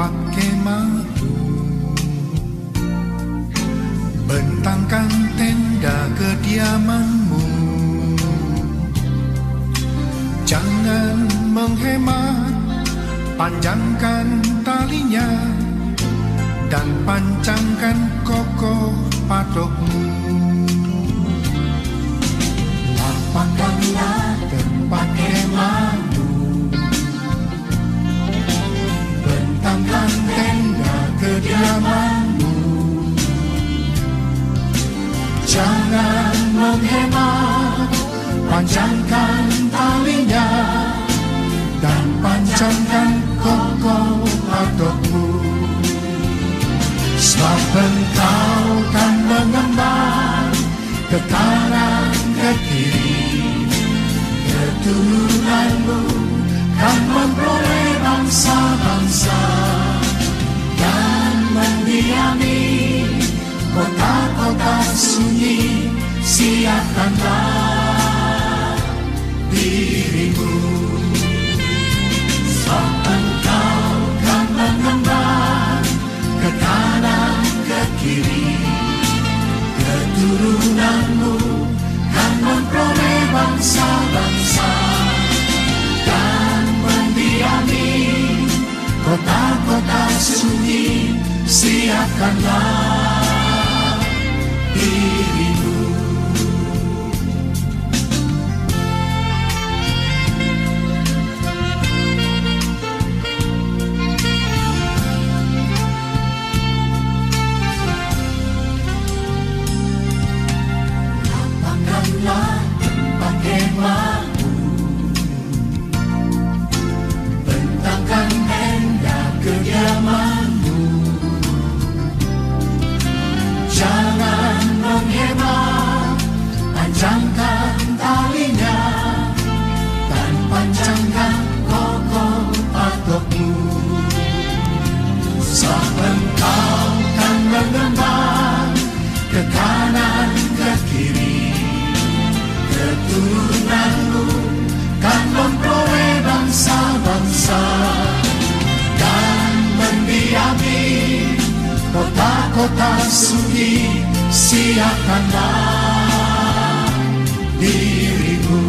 tempat kemahku, bentangkan tenda kediamanmu. Jangan menghemat, panjangkan talinya dan pancangkan kokoh patokmu. Lapangkanlah tempat kemahmu, bentangkan tenda kediamanmu. Jangan menghemat, panjangkan talinya dan pancangkan kokoh patokmu. Sebab engkau kan mengembang ke kanan ke kiri, keturunanmu kan memperoleh bangsa-bangsa dan mendiami kota-kota sunyi. Siapkanlah dirimu, sebab engkau kan mengembang ke kanan ke kiri, keturunanmu kan memperoleh bangsa-bangsa dan mendiami kota-kota sunyi. Siapkanlah dirimu. Lapangkanlah tempat kemahmu, bentangkan tenda kediamanmu. Jangan menghemat, panjangkan talinya dan pancangkan kokoh patokmu. Sebab engkau kan mengembang ke kanan ke kiri, keturunanmu kan memperoleh bangsa-bangsa dan mendiami kota-kota sunyi. Siapkanlah dirimu,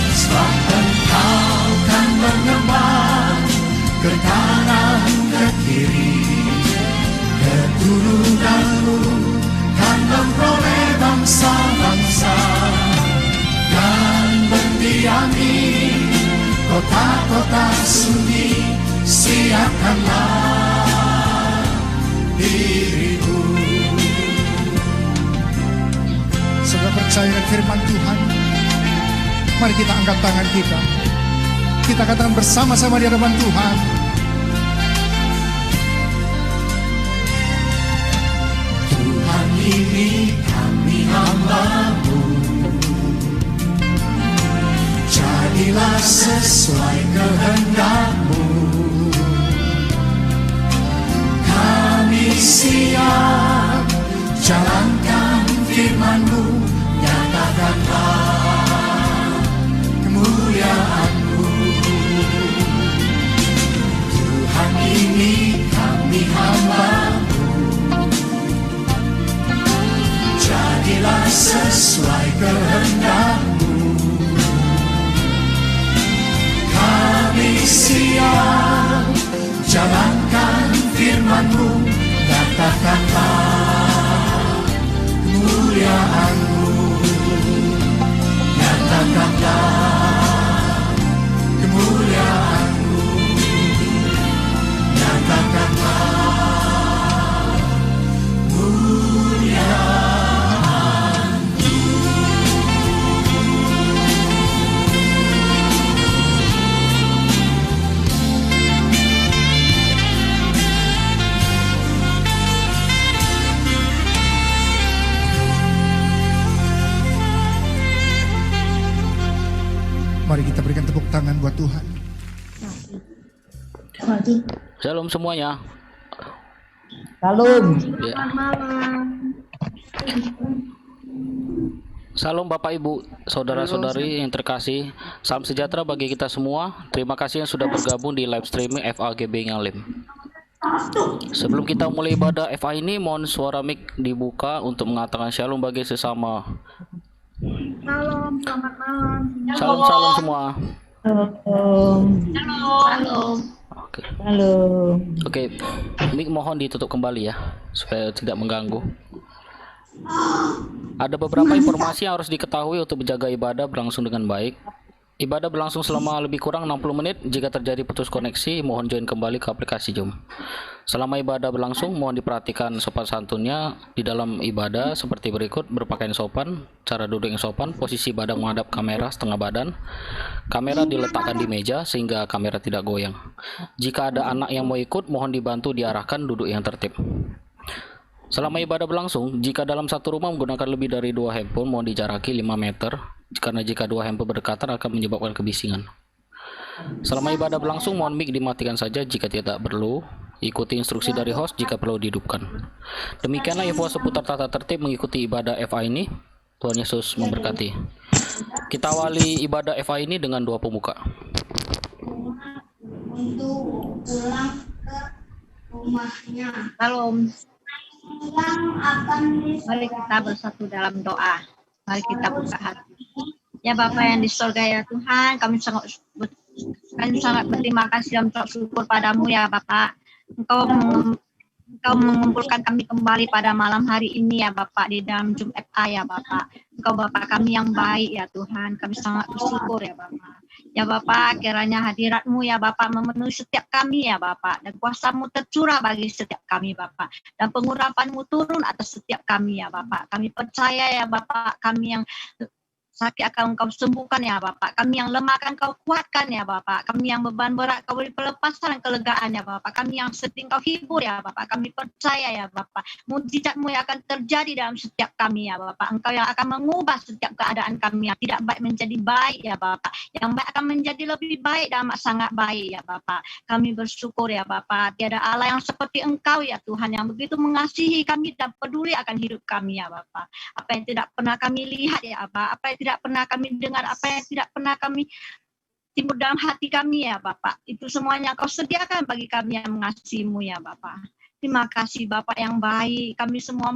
sebab engkau kan mengembang ke kanan ke kiri, keturunanmu kan memperoleh bangsa-bangsa dan mendiami kota-kota sunyi. Siapkanlah dirimu. Saudara percaya firman Tuhan, mari kita angkat tangan kita. Kita katakan bersama-sama di hadapan Tuhan. Tuhan, ini kami hamba-Mu, jadilah sesuai kehendak-Mu. Kami siap jalankan firman-Mu, nyatakanlah kemuliaan-Mu. Tuhan, ini kami hamba-Mu, jadilah sesuai kehendak-Mu. Kami siap jalankan firman-Mu, nyatakanlah kemuliaan-Mu. Nyatakanlah kemuliaan-Mu. Nyatakanlah kemuliaan-Mu. Mari kita berikan tepuk tangan buat Tuhan. Shalom semuanya. Shalom. Ya. Selamat malam. Salam Bapak Ibu, saudara-saudari yang terkasih. Salam sejahtera bagi kita semua. Terima kasih yang sudah bergabung di live streaming FAGB Ngalim. Sebelum kita mulai ibadah FA ini, mohon suara mic dibuka untuk mengatakan shalom bagi sesama. Salam, selamat malam. Salam semua. Salam. Oke, mic mohon ditutup kembali ya, supaya tidak mengganggu. Ada beberapa informasi yang harus diketahui untuk menjaga ibadah berlangsung dengan baik. Ibadah berlangsung selama lebih kurang 60 menit. Jika terjadi putus koneksi, mohon join kembali ke aplikasi Zoom. Selama ibadah berlangsung, mohon diperhatikan sopan santunnya di dalam ibadah seperti berikut: berpakaian sopan, cara duduk yang sopan, posisi badan menghadap kamera setengah badan, kamera diletakkan di meja sehingga kamera tidak goyang. Jika ada anak yang mau ikut, mohon dibantu diarahkan duduk yang tertib. Selama ibadah berlangsung, jika dalam satu rumah menggunakan lebih dari 2 handphone, mohon dijaraki 5 meter, karena jika 2 handphone berdekatan akan menyebabkan kebisingan. Selama ibadah berlangsung, mohon mic dimatikan saja jika tidak perlu. Ikuti instruksi dari host jika perlu dihidupkan. Demikianlah info seputar tata tertib mengikuti ibadah FA ini. Tuhan Yesus memberkati. Kita awali ibadah FA ini dengan doa pembuka. Untuk pulang ke rumahnya. Salam. Mari kita bersatu dalam doa. Mari kita buka hati. Ya Bapa yang di surga ya Tuhan, kami sangat berterima kasih dan bersyukur padamu ya Bapa. Engkau mengumpulkan kami kembali pada malam hari ini ya Bapak di dalam Zoom FA ya Bapak. Engkau Bapak kami yang baik ya Tuhan. Kami sangat bersyukur ya Bapak. Ya Bapak, kiranya hadirat-Mu ya Bapak memenuhi setiap kami ya Bapak. Dan kuasa-Mu tercurah bagi setiap kami Bapak. Dan pengurapan-Mu turun atas setiap kami ya Bapak. Kami percaya ya Bapak, kami yang sakit akan Engkau sembuhkan ya Bapak. Kami yang lemah akan Kau kuatkan ya Bapak. Kami yang beban berat Kau beri pelepasan dan kelegaan ya Bapak. Kami yang sedih Kau hibur ya Bapak. Kami percaya ya Bapak. Mujizat-Mu yang akan terjadi dalam setiap kami ya Bapak. Engkau yang akan mengubah setiap keadaan kami yang tidak baik menjadi baik ya Bapak. Yang baik akan menjadi lebih baik dan amat sangat baik ya Bapak. Kami bersyukur ya Bapak. Tiada Allah yang seperti Engkau ya Tuhan, yang begitu mengasihi kami dan peduli akan hidup kami ya Bapak. Apa yang tidak pernah kami lihat ya Bapak. Apa yang tidak pernah kami dengar, apa yang tidak pernah kami timbul dalam hati kami ya Bapak. Itu semuanya Kau sediakan bagi kami yang mengasihi-Mu ya Bapak. Terima kasih Bapak yang baik. Kami semua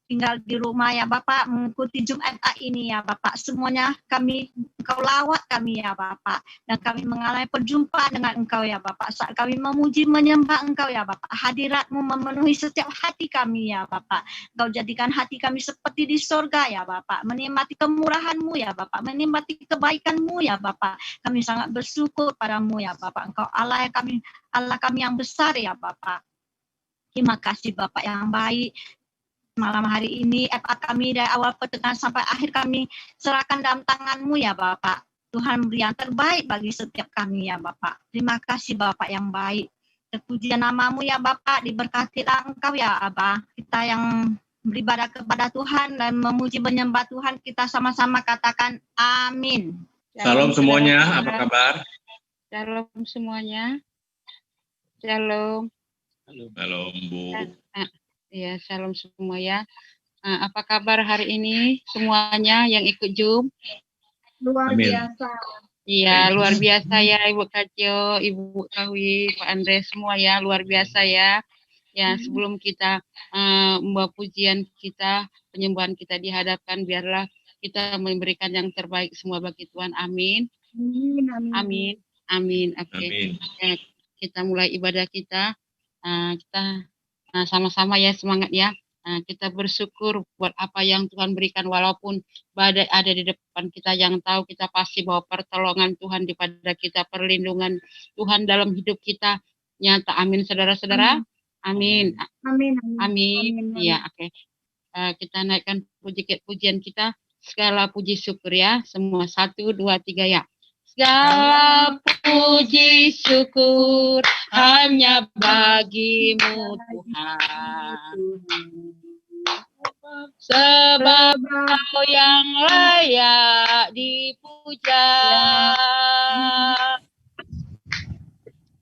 tinggal di rumah ya Bapak, mengikuti Zoom FA ini ya Bapak. Semuanya Engkau lawat kami ya Bapak. Dan kami mengalami perjumpaan dengan Engkau ya Bapak. Saat kami memuji menyembah Engkau ya Bapak. Hadirat-Mu memenuhi setiap hati kami ya Bapak. Engkau jadikan hati kami seperti di surga ya Bapak. Menikmati kemurahan-Mu ya Bapak. Menikmati kebaikan-Mu ya Bapak. Kami sangat bersyukur padamu ya Bapak. Engkau Allah kami yang besar ya Bapak. Terima kasih Bapak yang baik. Malam hari ini FA kami dari awal pertengahan sampai akhir kami serahkan dalam tangan-Mu ya Bapak. Tuhan beri yang terbaik bagi setiap kami ya Bapak. Terima kasih Bapak yang baik. Terpujian nama-Mu ya Bapak, diberkatilah Engkau ya Abah. Kita yang beribadah kepada Tuhan dan memuji menyembah Tuhan, kita sama-sama katakan amin. Salam semuanya, apa kabar? Shalom semuanya. Shalom. Halo Bu. Ya, shalom semua ya. Apa kabar hari ini semuanya yang ikut Zoom? Luar Amin. biasa. Iya, luar biasa ya Ibu Kacio, Ibu Kawi, Pak Andre semua ya, luar biasa ya. Ya, sebelum kita membawa pujian kita, penyembahan kita dihadapkan, biarlah kita memberikan yang terbaik semua bagi Tuhan. Amin. Amin. Amin. Oke. Amin. Ya, kita mulai ibadah kita. Kita sama-sama ya semangat ya. Kita bersyukur buat apa yang Tuhan berikan, walaupun badai ada di depan kita, yang tahu kita pasti bahwa pertolongan Tuhan daripada kita, perlindungan Tuhan dalam hidup kita nyata. Amin saudara-saudara. Amin. Amin. Iya, oke. Kita naikkan pujian kita. Segala puji syukur ya. Semua 1, 2, 3 ya. Segala puji syukur hanya bagimu Tuhan, sebab Kau yang layak dipuja.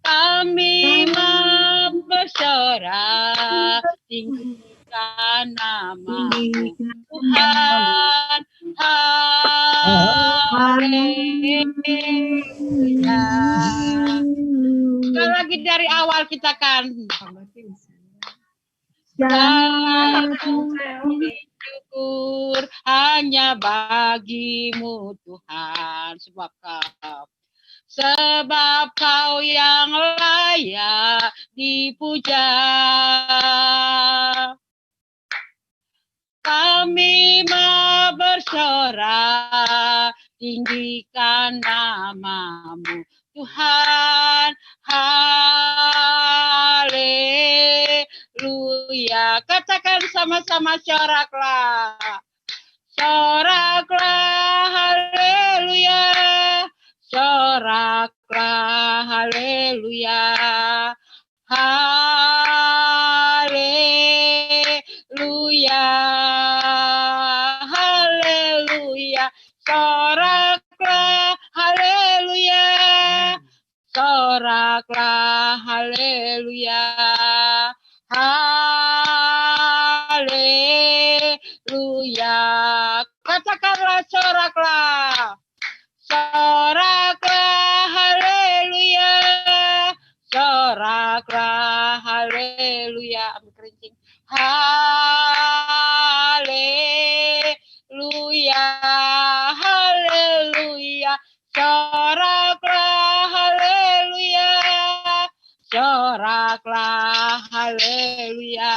Kami bersorak tinggikan nama Tuhan, Haleluya. Sekali lagi dari awal kita kan. Segala puji syukur hanya bagimu Tuhan, sebab kau yang layak dipuja. Kami mau bersorak, tinggikan namamu Tuhan. Haleluya. Katakan sama-sama, soraklah. Soraklah, haleluya. Soraklah, haleluya. Haleluya. Haleluya. Soraklah, haleluya. Soraklah, haleluya. Haleluya. Katakanlah, soraklah. Soraklah, haleluya. Soraklah, haleluya. Ambil kerincing. Haleluya. Haleluya. Soraklah, haleluya. Soraklah, haleluya.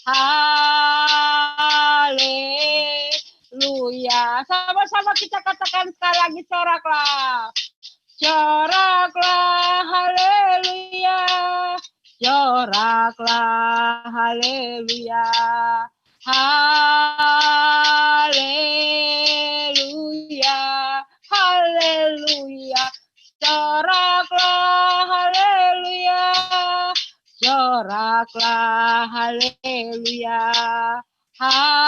Haleluya. Sama-sama kita katakan sekali lagi, soraklah. Soraklah, haleluya. Soraklah, haleluya. Haleluya. Haleluya. Soraklah, haleluya. Soraklah, haleluya. Haleluya.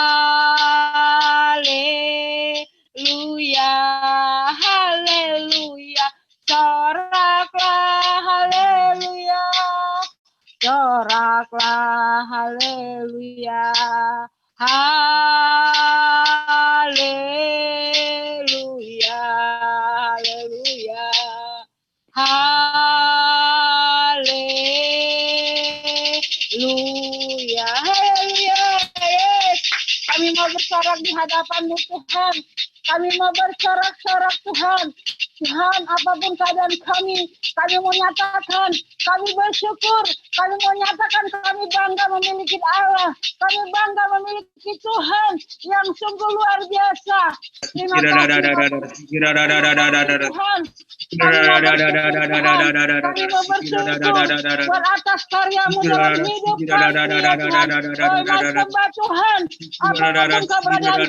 Haleluya. Soraklah, haleluya. Soraklah, haleluya. Haleluya. Haleluya. Haleluya. Haleluya. Yes. Kami mau bersorak di hadapan-Mu Tuhan. Kami mau bersorak-sorak Tuhan. Tuhan, apapun keadaan kami mau nyatakan, kami bersyukur, kami mau nyatakan kami bangga memiliki Allah, kami bangga memiliki Tuhan yang sungguh luar biasa. Terima kasih Tuhan. Kami mau bersyukur buat atas karya-Mu dalam hidup kami ya Tuhan. Kami sembah Tuhan, apapun keberadaan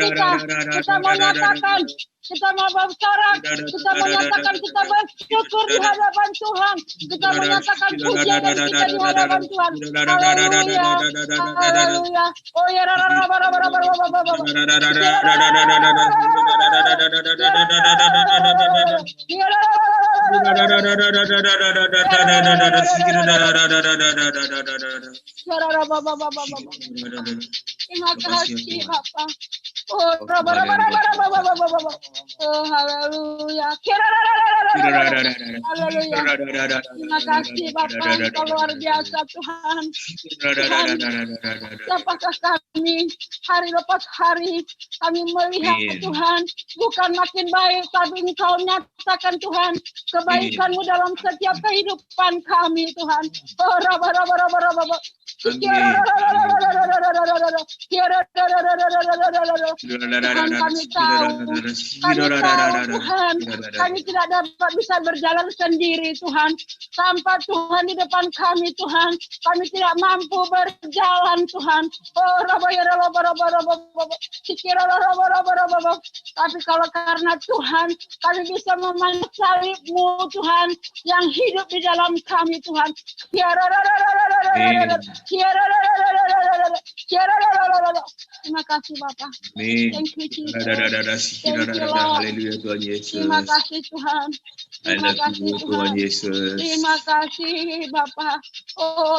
kita mau nyatakan, kita mau bersorak, kita menyatakan kita bersyukur di hadapan Tuhan, kita menyatakan pujian dan kita di hadapan Tuhan. Haleluya, haleluya. Oh ya, terima kasih Bapak. Oh, haleluya. Haleluya. Terima kasih Bapak, Engkau luar biasa Tuhan. Apakah kami hari lepas hari kami melihat Tuhan bukan makin baik, tapi Engkau nyatakan Tuhan kebaikan-Mu dalam setiap kehidupan kami Tuhan. Oh, Tuhan kami tahu Tuhan, kami tidak dapat bisa berjalan sendiri Tuhan, tanpa Tuhan di depan kami Tuhan, kami tidak mampu berjalan Tuhan. Oh, tapi kalau karena Tuhan, kami bisa memandang salib-Mu Tuhan yang hidup di dalam kami Tuhan. Terima kasih Bapak. Thank you Jesus. Thank you Lord. Terima kasih Tuhan. Terima kasih Tuhan. Terima kasih Bapak. Oh,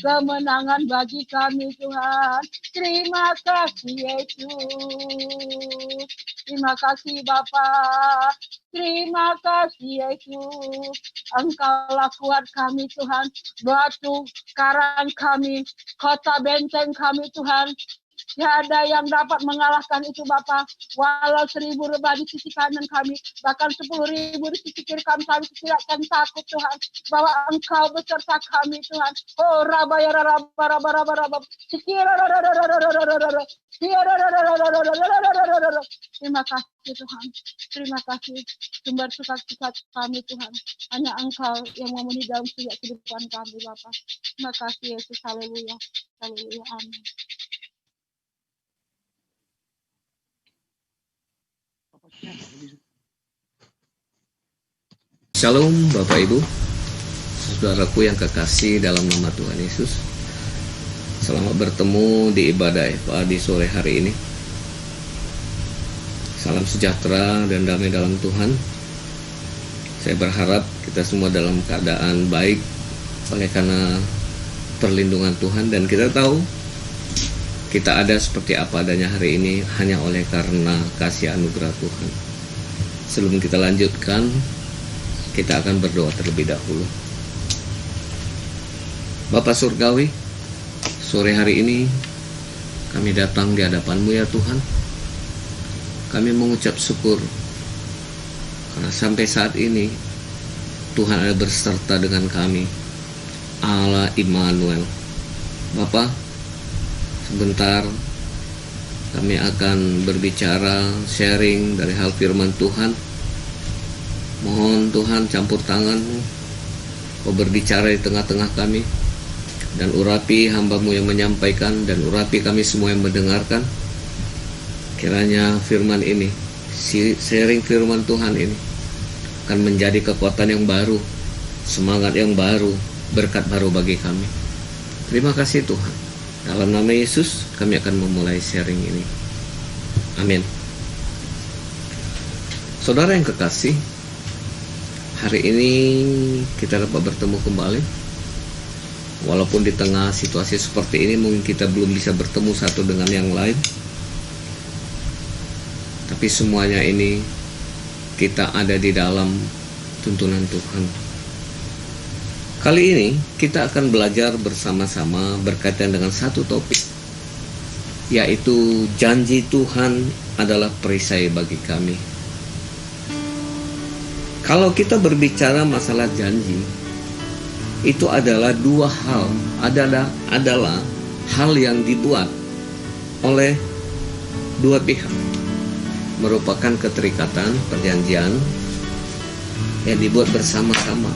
kemenangan bagi kami Tuhan. Terima kasih Yesus. Terima kasih Bapa. Terima kasih Yesus. Engkaulah kuat kami Tuhan. Batu karang kami, kota benteng kami Tuhan. Tidak ada yang dapat mengalahkan itu Bapa. Walau 1000 rebah di sisi kanan kami, bahkan 10.000 di sisi kiri kami tidak akan takut Tuhan, bahwa Engkau beserta kami Tuhan. Oh rabaya raba raba raba raba. Terima kasih Tuhan. Terima kasih sumber sukacita kami Tuhan. Hanya Engkau yang memenuhi dalam setiap kehidupan kami Bapa. Terima kasih Yesus. Haleluya. Haleluya. Amin. Shalom Bapak Ibu, saudaraku yang kekasih dalam nama Tuhan Yesus. Selamat bertemu di ibadah Eva di sore hari ini. Salam sejahtera dan damai dalam Tuhan. Saya berharap kita semua dalam keadaan baik oleh karena perlindungan Tuhan, dan kita tahu kita ada seperti apa adanya hari ini hanya oleh karena kasih anugerah Tuhan. Sebelum kita lanjutkan, kita akan berdoa terlebih dahulu. Bapa Surgawi, sore hari ini kami datang di hadapan-Mu ya Tuhan. Kami mengucap syukur karena sampai saat ini Tuhan ada berserta dengan kami, Allah Immanuel. Bapa, sebentar kami akan berbicara, sharing dari hal firman Tuhan. Mohon Tuhan campur tangan-Mu, Kau berbicara di tengah-tengah kami, dan urapi hamba-Mu yang menyampaikan, dan urapi kami semua yang mendengarkan. Kiranya firman ini, sharing firman Tuhan ini akan menjadi kekuatan yang baru, semangat yang baru, berkat baru bagi kami. Terima kasih Tuhan. Dalam nama Yesus kami akan memulai sharing ini. Amin. Saudara yang kekasih, hari ini kita dapat bertemu kembali. Walaupun di tengah situasi seperti ini mungkin kita belum bisa bertemu satu dengan yang lain, tapi semuanya ini kita ada di dalam tuntunan Tuhan. Kali ini kita akan belajar bersama-sama berkaitan dengan satu topik, yaitu janji Tuhan adalah perisai bagi kami. Kalau kita berbicara masalah janji, itu adalah dua hal, adalah hal yang dibuat oleh dua pihak, merupakan keterikatan perjanjian yang dibuat bersama-sama.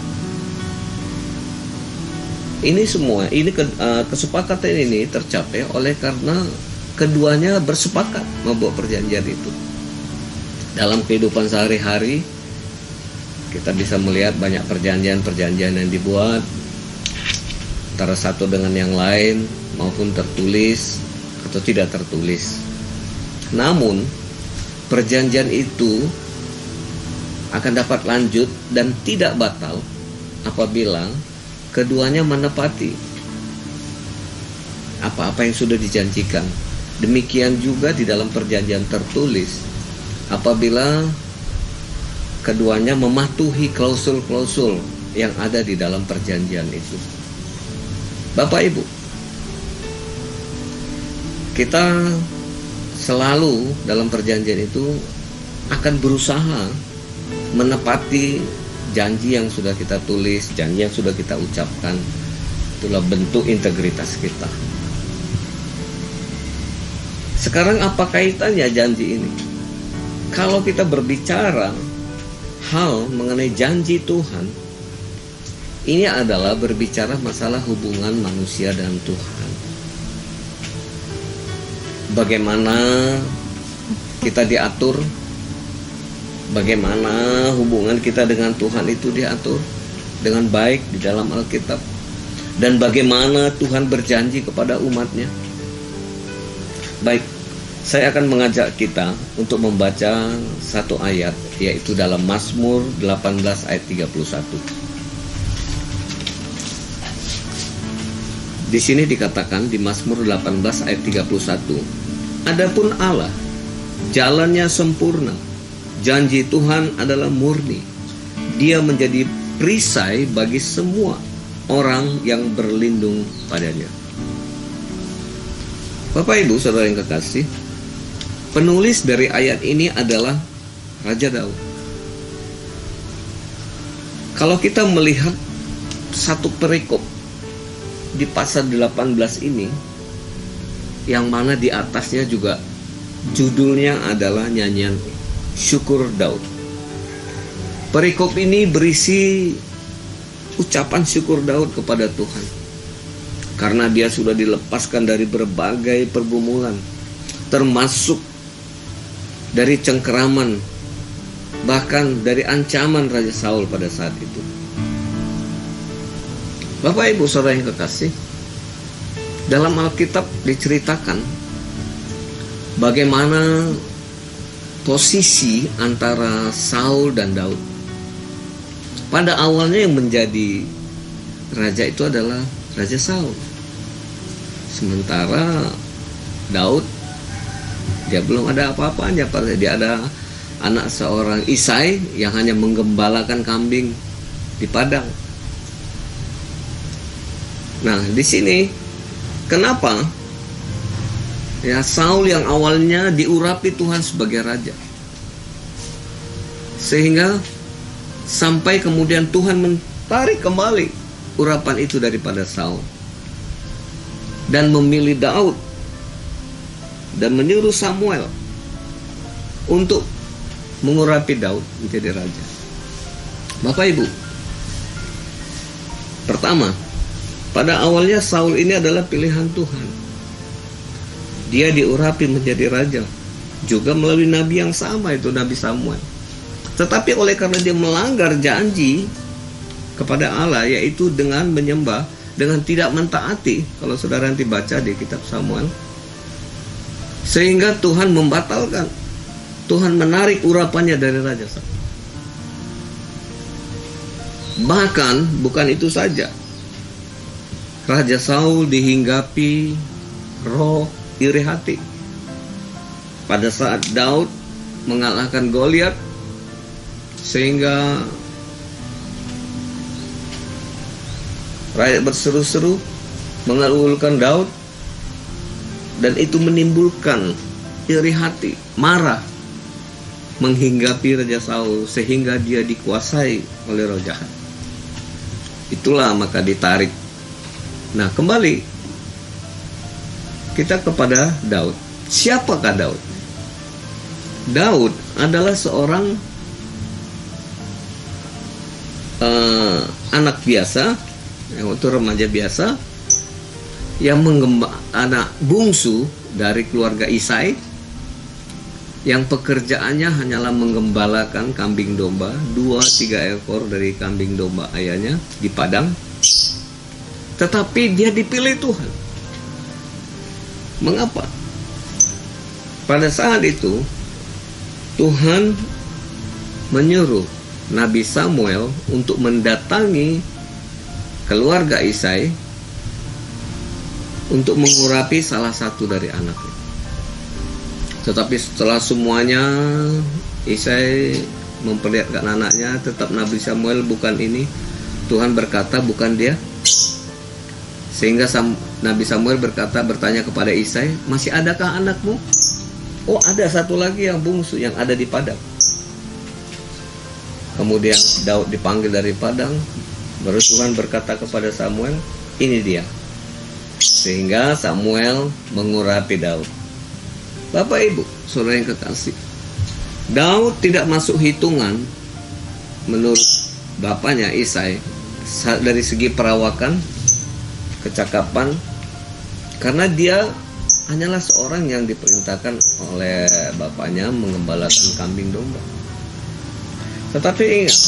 Ini semua, kesepakatan ini tercapai oleh karena keduanya bersepakat membuat perjanjian itu. Dalam kehidupan sehari-hari kita bisa melihat banyak perjanjian-perjanjian yang dibuat antara satu dengan yang lain, maupun tertulis atau tidak tertulis. Namun perjanjian itu akan dapat lanjut dan tidak batal apabila keduanya menepati apa-apa yang sudah dijanjikan. Demikian juga di dalam perjanjian tertulis, apabila keduanya mematuhi klausul-klausul yang ada di dalam perjanjian itu. Bapak Ibu, kita selalu dalam perjanjian itu akan berusaha menepati janji yang sudah kita tulis, janji yang sudah kita ucapkan. Itulah bentuk integritas kita. Sekarang apa kaitannya janji ini? Kalau kita berbicara hal mengenai janji Tuhan, ini adalah berbicara masalah hubungan manusia dan Tuhan. Bagaimana kita diatur, bagaimana hubungan kita dengan Tuhan itu diatur dengan baik di dalam Alkitab, dan bagaimana Tuhan berjanji kepada umatnya. Baik, saya akan mengajak kita untuk membaca satu ayat, yaitu dalam Mazmur 18 ayat 31. Di sini dikatakan di Mazmur 18 ayat 31, Adapun Allah, jalannya sempurna, janji Tuhan adalah murni. Dia menjadi perisai bagi semua orang yang berlindung padanya. Bapak Ibu Saudara yang kekasih, penulis dari ayat ini adalah Raja Daud. Kalau kita melihat satu perikop di pasal 18 ini, yang mana di atasnya juga judulnya adalah nyanyian syukur Daud. Perikop ini berisi ucapan syukur Daud kepada Tuhan, karena dia sudah dilepaskan dari berbagai pergumulan, termasuk dari cengkeraman, bahkan dari ancaman Raja Saul pada saat itu. Bapak Ibu Saudara yang kekasih, dalam Alkitab diceritakan bagaimana posisi antara Saul dan Daud. Pada awalnya yang menjadi raja itu adalah Raja Saul. Sementara Daud, dia belum ada apa-apanya. Dia ada anak seorang Isai yang hanya menggembalakan kambing di padang. Nah, di sini kenapa ya Saul yang awalnya diurapi Tuhan sebagai raja, sehingga sampai kemudian Tuhan menarik kembali urapan itu daripada Saul dan memilih Daud dan menyuruh Samuel untuk mengurapi Daud menjadi raja. Bapak Ibu, pertama, pada awalnya Saul ini adalah pilihan Tuhan. Dia diurapi menjadi raja juga melalui nabi yang sama, itu Nabi Samuel. Tetapi oleh karena dia melanggar janji kepada Allah, yaitu dengan menyembah, dengan tidak mentaati, kalau saudara nanti baca di kitab Samuel, sehingga Tuhan membatalkan, Tuhan menarik urapannya dari Raja Saul. Bahkan bukan itu saja, Raja Saul dihinggapi roh iri hati pada saat Daud mengalahkan Goliat, sehingga rakyat berseru-seru mengalahkan Daud, dan itu menimbulkan iri hati, marah, menghinggapi Raja Saul sehingga dia dikuasai oleh roh jahat. Itulah maka ditarik. Nah, kembali kita kepada Daud. Siapakah Daud? Daud adalah seorang anak biasa, waktu remaja biasa, yang anak bungsu dari keluarga Isai, yang pekerjaannya hanyalah menggembalakan kambing domba, 2-3 ekor dari kambing domba ayahnya di padang. Tetapi dia dipilih Tuhan. Mengapa? Pada saat itu Tuhan menyuruh Nabi Samuel untuk mendatangi keluarga Isai untuk mengurapi salah satu dari anaknya. Tetapi setelah semuanya Isai memperlihatkan anaknya, tetap Nabi Samuel bukan ini. Tuhan berkata bukan dia. Sehingga Nabi Samuel bertanya kepada Isai, masih adakah anakmu? Oh, ada satu lagi yang bungsu yang ada di padang. Kemudian Daud dipanggil dari padang, baru Tuhan berkata kepada Samuel, ini dia. Sehingga Samuel mengurapi Daud. Bapak Ibu, saudara yang kekasih, Daud tidak masuk hitungan menurut bapaknya Isai dari segi perawakan, kecakapan, karena dia hanyalah seorang yang diperintahkan oleh bapaknya mengembalakan kambing domba. Tetapi ingat,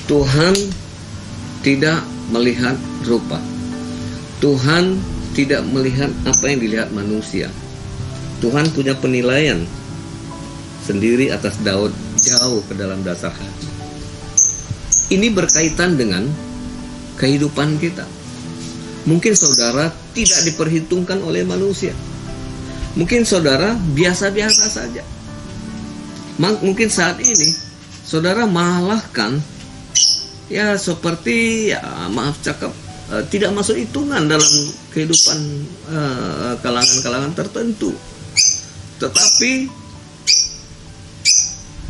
Tuhan tidak melihat rupa. Tuhan tidak melihat apa yang dilihat manusia. Tuhan punya penilaian sendiri atas Daud jauh ke dalam dasar hati. Ini berkaitan dengan kehidupan kita. Mungkin saudara tidak diperhitungkan oleh manusia. Mungkin saudara biasa-biasa saja. Mungkin saat ini saudara malahkan ya seperti ya maaf cakap tidak masuk hitungan dalam kehidupan kalangan-kalangan tertentu. Tetapi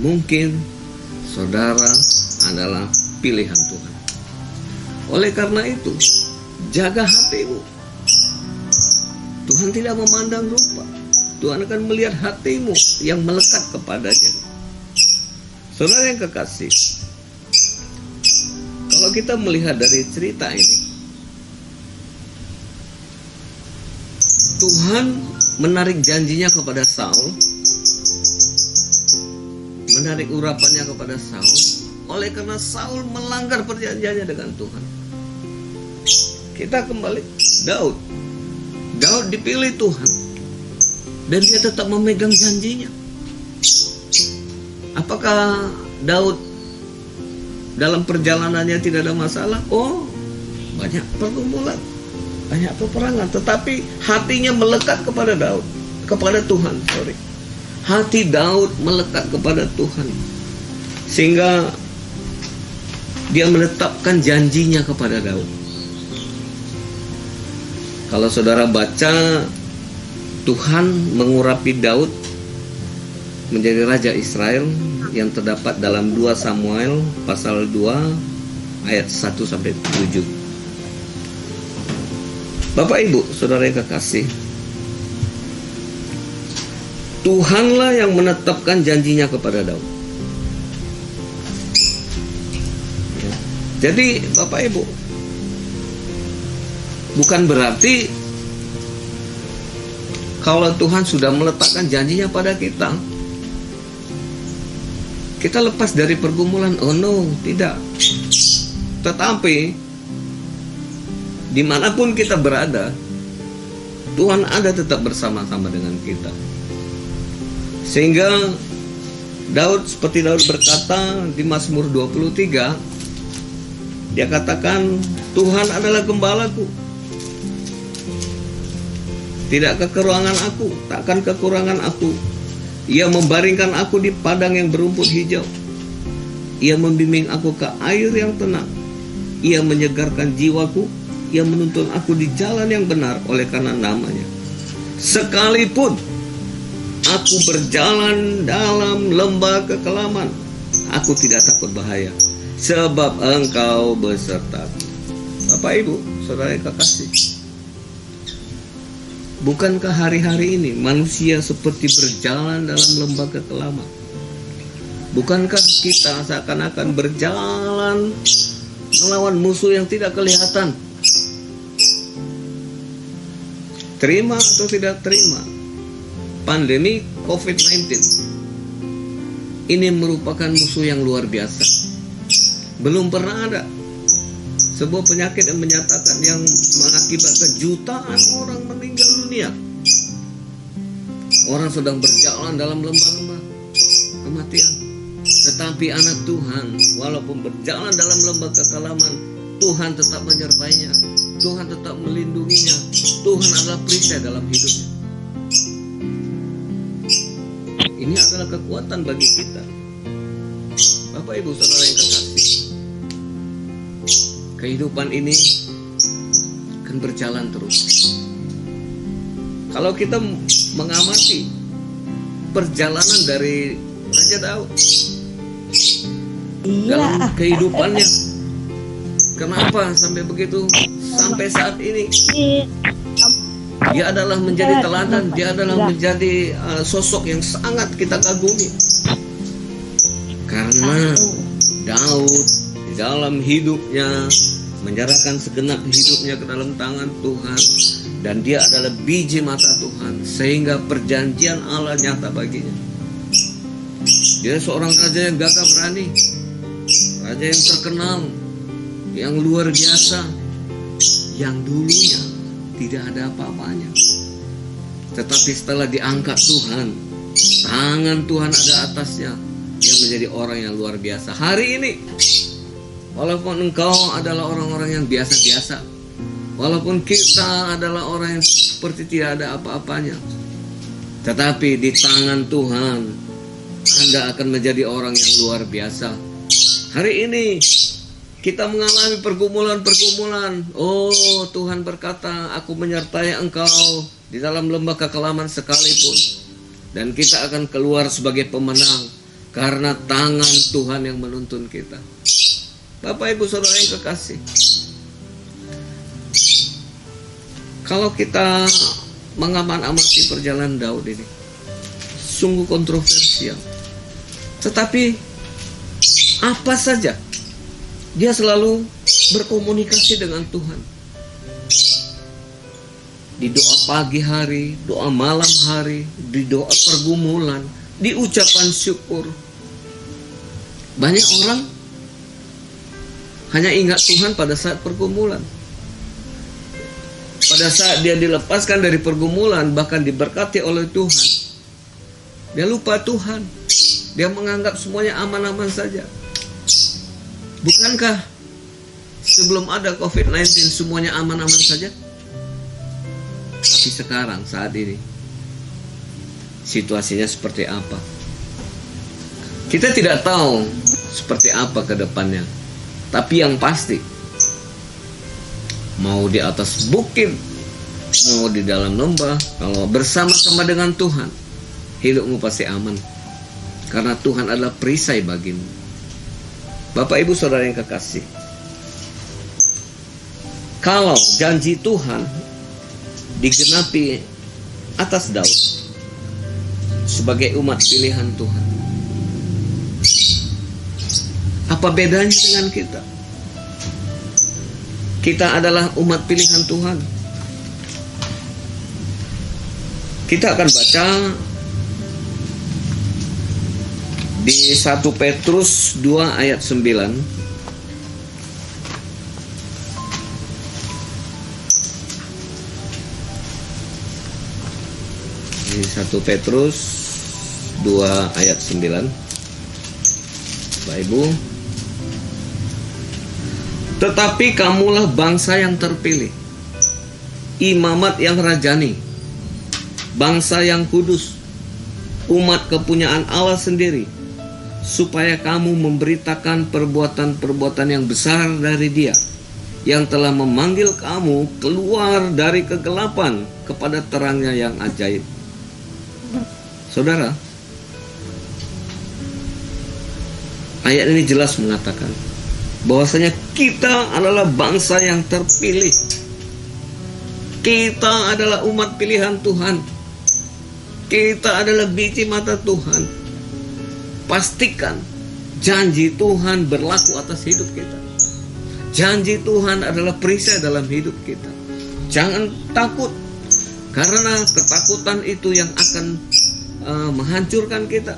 mungkin saudara adalah pilihan Tuhan. Oleh karena itu, jaga hatimu. Tuhan tidak memandang rupa. Tuhan akan melihat hatimu yang melekat kepadanya. Saudara yang kekasih, kalau kita melihat dari cerita ini, Tuhan menarik janjinya kepada Saul, menarik urapannya kepada Saul, oleh karena Saul melanggar perjanjiannya dengan Tuhan. Kita kembali, Daud dipilih Tuhan, dan dia tetap memegang janjinya. Apakah Daud dalam perjalanannya tidak ada masalah? Oh, banyak pergumulan, banyak peperangan, tetapi hatinya melekat kepada Tuhan. Hati Daud melekat kepada Tuhan, sehingga dia menetapkan janjinya kepada Daud. Kalau saudara baca, Tuhan mengurapi Daud menjadi Raja Israel yang terdapat dalam 2 Samuel pasal 2 ayat 1-7. Bapak Ibu, saudara yang kekasih, Tuhanlah yang menetapkan janjinya kepada Daud. Jadi Bapak Ibu, bukan berarti kalau Tuhan sudah meletakkan janjinya pada kita, kita lepas dari pergumulan. Oh no, tidak. Tetapi dimanapun kita berada, Tuhan ada tetap bersama-sama dengan kita. Sehingga seperti Daud berkata di Mazmur 23, dia katakan, Tuhan adalah gembalaku, tidak kekurangan aku, takkan kekurangan aku. Ia membaringkan aku di padang yang berumput hijau. Ia membimbing aku ke air yang tenang. Ia menyegarkan jiwaku. Ia menuntun aku di jalan yang benar oleh karena namanya. Sekalipun aku berjalan dalam lembah kekelaman, aku tidak takut bahaya, sebab Engkau besertaku. Bapak Ibu, saudara yang kekasih, bukankah hari-hari ini manusia seperti berjalan dalam lembah kekelaman? Bukankah kita seakan-akan berjalan melawan musuh yang tidak kelihatan? Terima atau tidak terima, pandemi COVID-19 ini merupakan musuh yang luar biasa. Belum pernah ada sebuah penyakit yang menyatakan yang mengakibatkan jutaan orang meninggal dunia. Orang sedang berjalan dalam lembah-lembah kematian. Tetapi anak Tuhan, walaupun berjalan dalam lembah kekelaman, Tuhan tetap menyertainya. Tuhan tetap melindunginya. Tuhan adalah perisai dalam hidupnya. Ini adalah kekuatan bagi kita. Bapak Ibu saudara yang kekasih, kehidupan ini akan berjalan terus. Kalau kita mengamati perjalanan dari Raja Daud dalam kehidupannya, kenapa sampai begitu, sampai saat ini dia adalah menjadi teladan, dia adalah menjadi sosok yang sangat kita kagumi. Karena Daud di dalam hidupnya menyerahkan segenap hidupnya ke dalam tangan Tuhan, dan dia adalah biji mata Tuhan, sehingga perjanjian Allah nyata baginya. Dia seorang raja yang gagah berani, raja yang terkenal, yang luar biasa, yang dulunya tidak ada apa-apanya. Tetapi setelah diangkat Tuhan, tangan Tuhan ada atasnya, dia menjadi orang yang luar biasa. Hari ini, walaupun engkau adalah orang-orang yang biasa-biasa, walaupun kita adalah orang yang seperti tidak ada apa-apanya, tetapi di tangan Tuhan, Anda akan menjadi orang yang luar biasa. Hari ini, kita mengalami pergumulan-pergumulan. Oh, Tuhan berkata, aku menyertai engkau di dalam lembah kekelaman sekalipun. Dan kita akan keluar sebagai pemenang karena tangan Tuhan yang menuntun kita. Bapak Ibu Saudara yang kekasih, kalau kita mengamati perjalanan Daud ini, sungguh kontroversial. Tetapi apa saja, dia selalu berkomunikasi dengan Tuhan. Di doa pagi hari, doa malam hari, di doa pergumulan, di ucapan syukur. Banyak orang hanya ingat Tuhan pada saat pergumulan. Pada saat dia dilepaskan dari pergumulan, bahkan diberkati oleh Tuhan, dia lupa Tuhan. Dia menganggap semuanya aman-aman saja. Bukankah sebelum ada COVID-19 semuanya aman-aman saja? Tapi sekarang, saat ini, situasinya seperti apa? Kita tidak tahu seperti apa ke depannya. Tapi yang pasti, mau di atas bukit, mau di dalam lembah, kalau bersama-sama dengan Tuhan, hidupmu pasti aman. Karena Tuhan adalah perisai bagimu. Bapak Ibu Saudara yang kekasih, kalau janji Tuhan digenapi atas Daud sebagai umat pilihan Tuhan, apa bedanya dengan kita? Kita adalah umat pilihan Tuhan. Kita akan baca di 1 Petrus 2 ayat 9. Di 1 Petrus 2 ayat 9. Bapak Ibu, tetapi kamulah bangsa yang terpilih, imamat yang rajani, bangsa yang kudus, umat kepunyaan Allah sendiri, supaya kamu memberitakan perbuatan-perbuatan yang besar dari Dia, yang telah memanggil kamu keluar dari kegelapan kepada terangnya yang ajaib. Saudara, ayat ini jelas mengatakan bahwasanya kita adalah bangsa yang terpilih. Kita adalah umat pilihan Tuhan. Kita adalah biji mata Tuhan. Pastikan janji Tuhan berlaku atas hidup kita. Janji Tuhan adalah perisai dalam hidup kita. Jangan takut, karena ketakutan itu yang akan menghancurkan kita.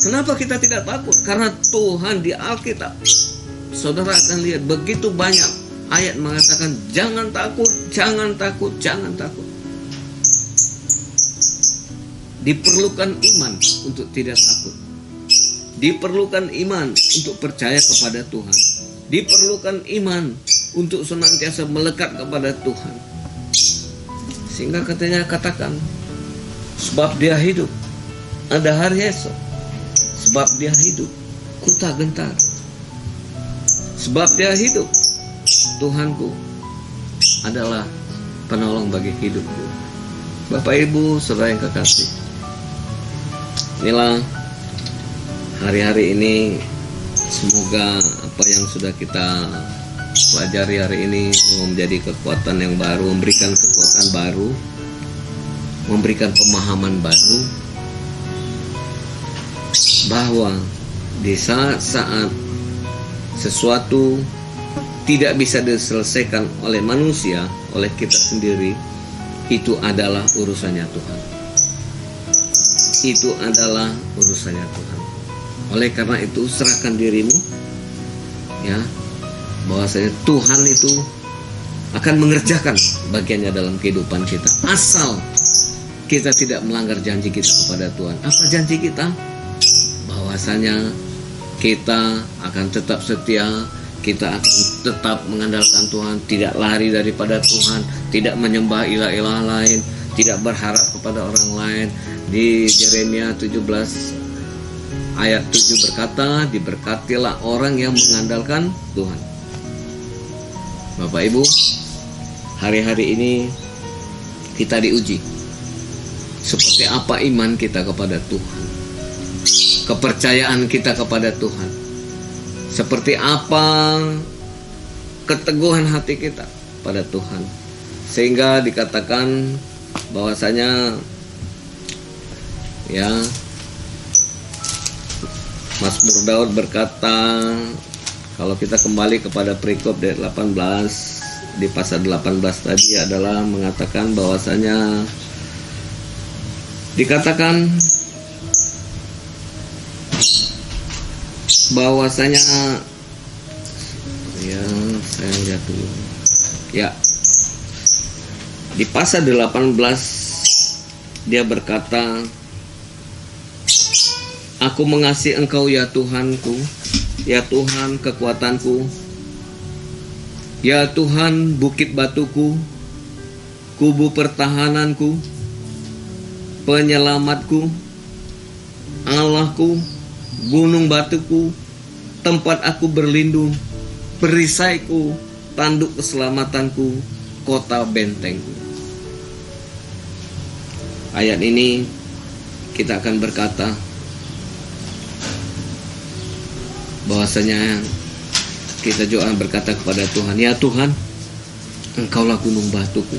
Kenapa kita tidak takut? Karena Tuhan di Alkitab, saudara akan lihat begitu banyak ayat mengatakan jangan takut, jangan takut, jangan takut. Diperlukan iman untuk tidak takut. Diperlukan iman untuk percaya kepada Tuhan. Diperlukan iman untuk senantiasa melekat kepada Tuhan. Sehingga katanya katakan, sebab Dia hidup, ada hari esok. Sebab Dia hidup, ku tak gentar. Sebab Dia hidup, Tuhanku adalah penolong bagi hidupku. Bapak Ibu Saudara yang kekasih, inilah hari-hari ini. Semoga apa yang sudah kita pelajari hari ini menjadi kekuatan yang baru, memberikan kekuatan baru, memberikan pemahaman baru, bahwa di saat-saat sesuatu tidak bisa diselesaikan oleh manusia, oleh kita sendiri, itu adalah urusannya Tuhan. Itu adalah urusannya Tuhan. Oleh karena itu, serahkan dirimu, ya, bahwasanya Tuhan itu akan mengerjakan bagiannya dalam kehidupan kita, asal kita tidak melanggar janji kita kepada Tuhan. Apa janji kita? Bahwasanya kita akan tetap setia, kita akan tetap mengandalkan Tuhan, tidak lari daripada Tuhan, tidak menyembah ilah-ilah lain, tidak berharap kepada orang lain. Di Yeremia 17 Ayat 7 berkata, diberkatilah orang yang mengandalkan Tuhan. Bapak Ibu, hari-hari ini kita diuji. Seperti apa iman kita kepada Tuhan, kepercayaan kita kepada Tuhan, seperti apa keteguhan hati kita pada Tuhan, sehingga dikatakan bahwasanya ya, Mazmur Daud berkata, kalau kita kembali kepada perikop dari 18 di pasal 18 tadi adalah mengatakan bahwasanya dikatakan bahwasanya ya, saya lihat dulu ya, di pasal 18 dia berkata, aku mengasihi Engkau ya Tuhanku, ya Tuhan kekuatanku, ya Tuhan bukit batuku, kubu pertahananku, penyelamatku, Allahku, gunung batuku, tempat aku berlindung, perisaiku, tanduk keselamatanku, kota bentengku. Ayat ini kita akan berkata bahwasanya kita juga berkata kepada Tuhan, ya Tuhan, Engkaulah gunung batuku,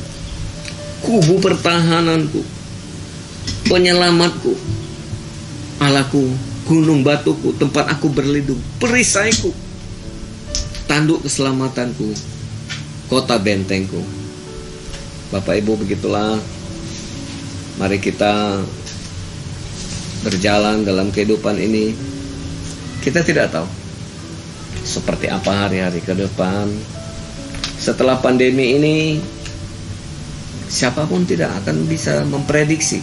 kubu pertahananku, penyelamatku, Allahku, gunung batuku, tempat aku berlindung, perisaiku, tanduk keselamatanku, kota bentengku. Bapak Ibu, begitulah mari kita berjalan dalam kehidupan ini. Kita tidak tahu seperti apa hari-hari ke depan. Setelah pandemi ini, siapapun tidak akan bisa memprediksi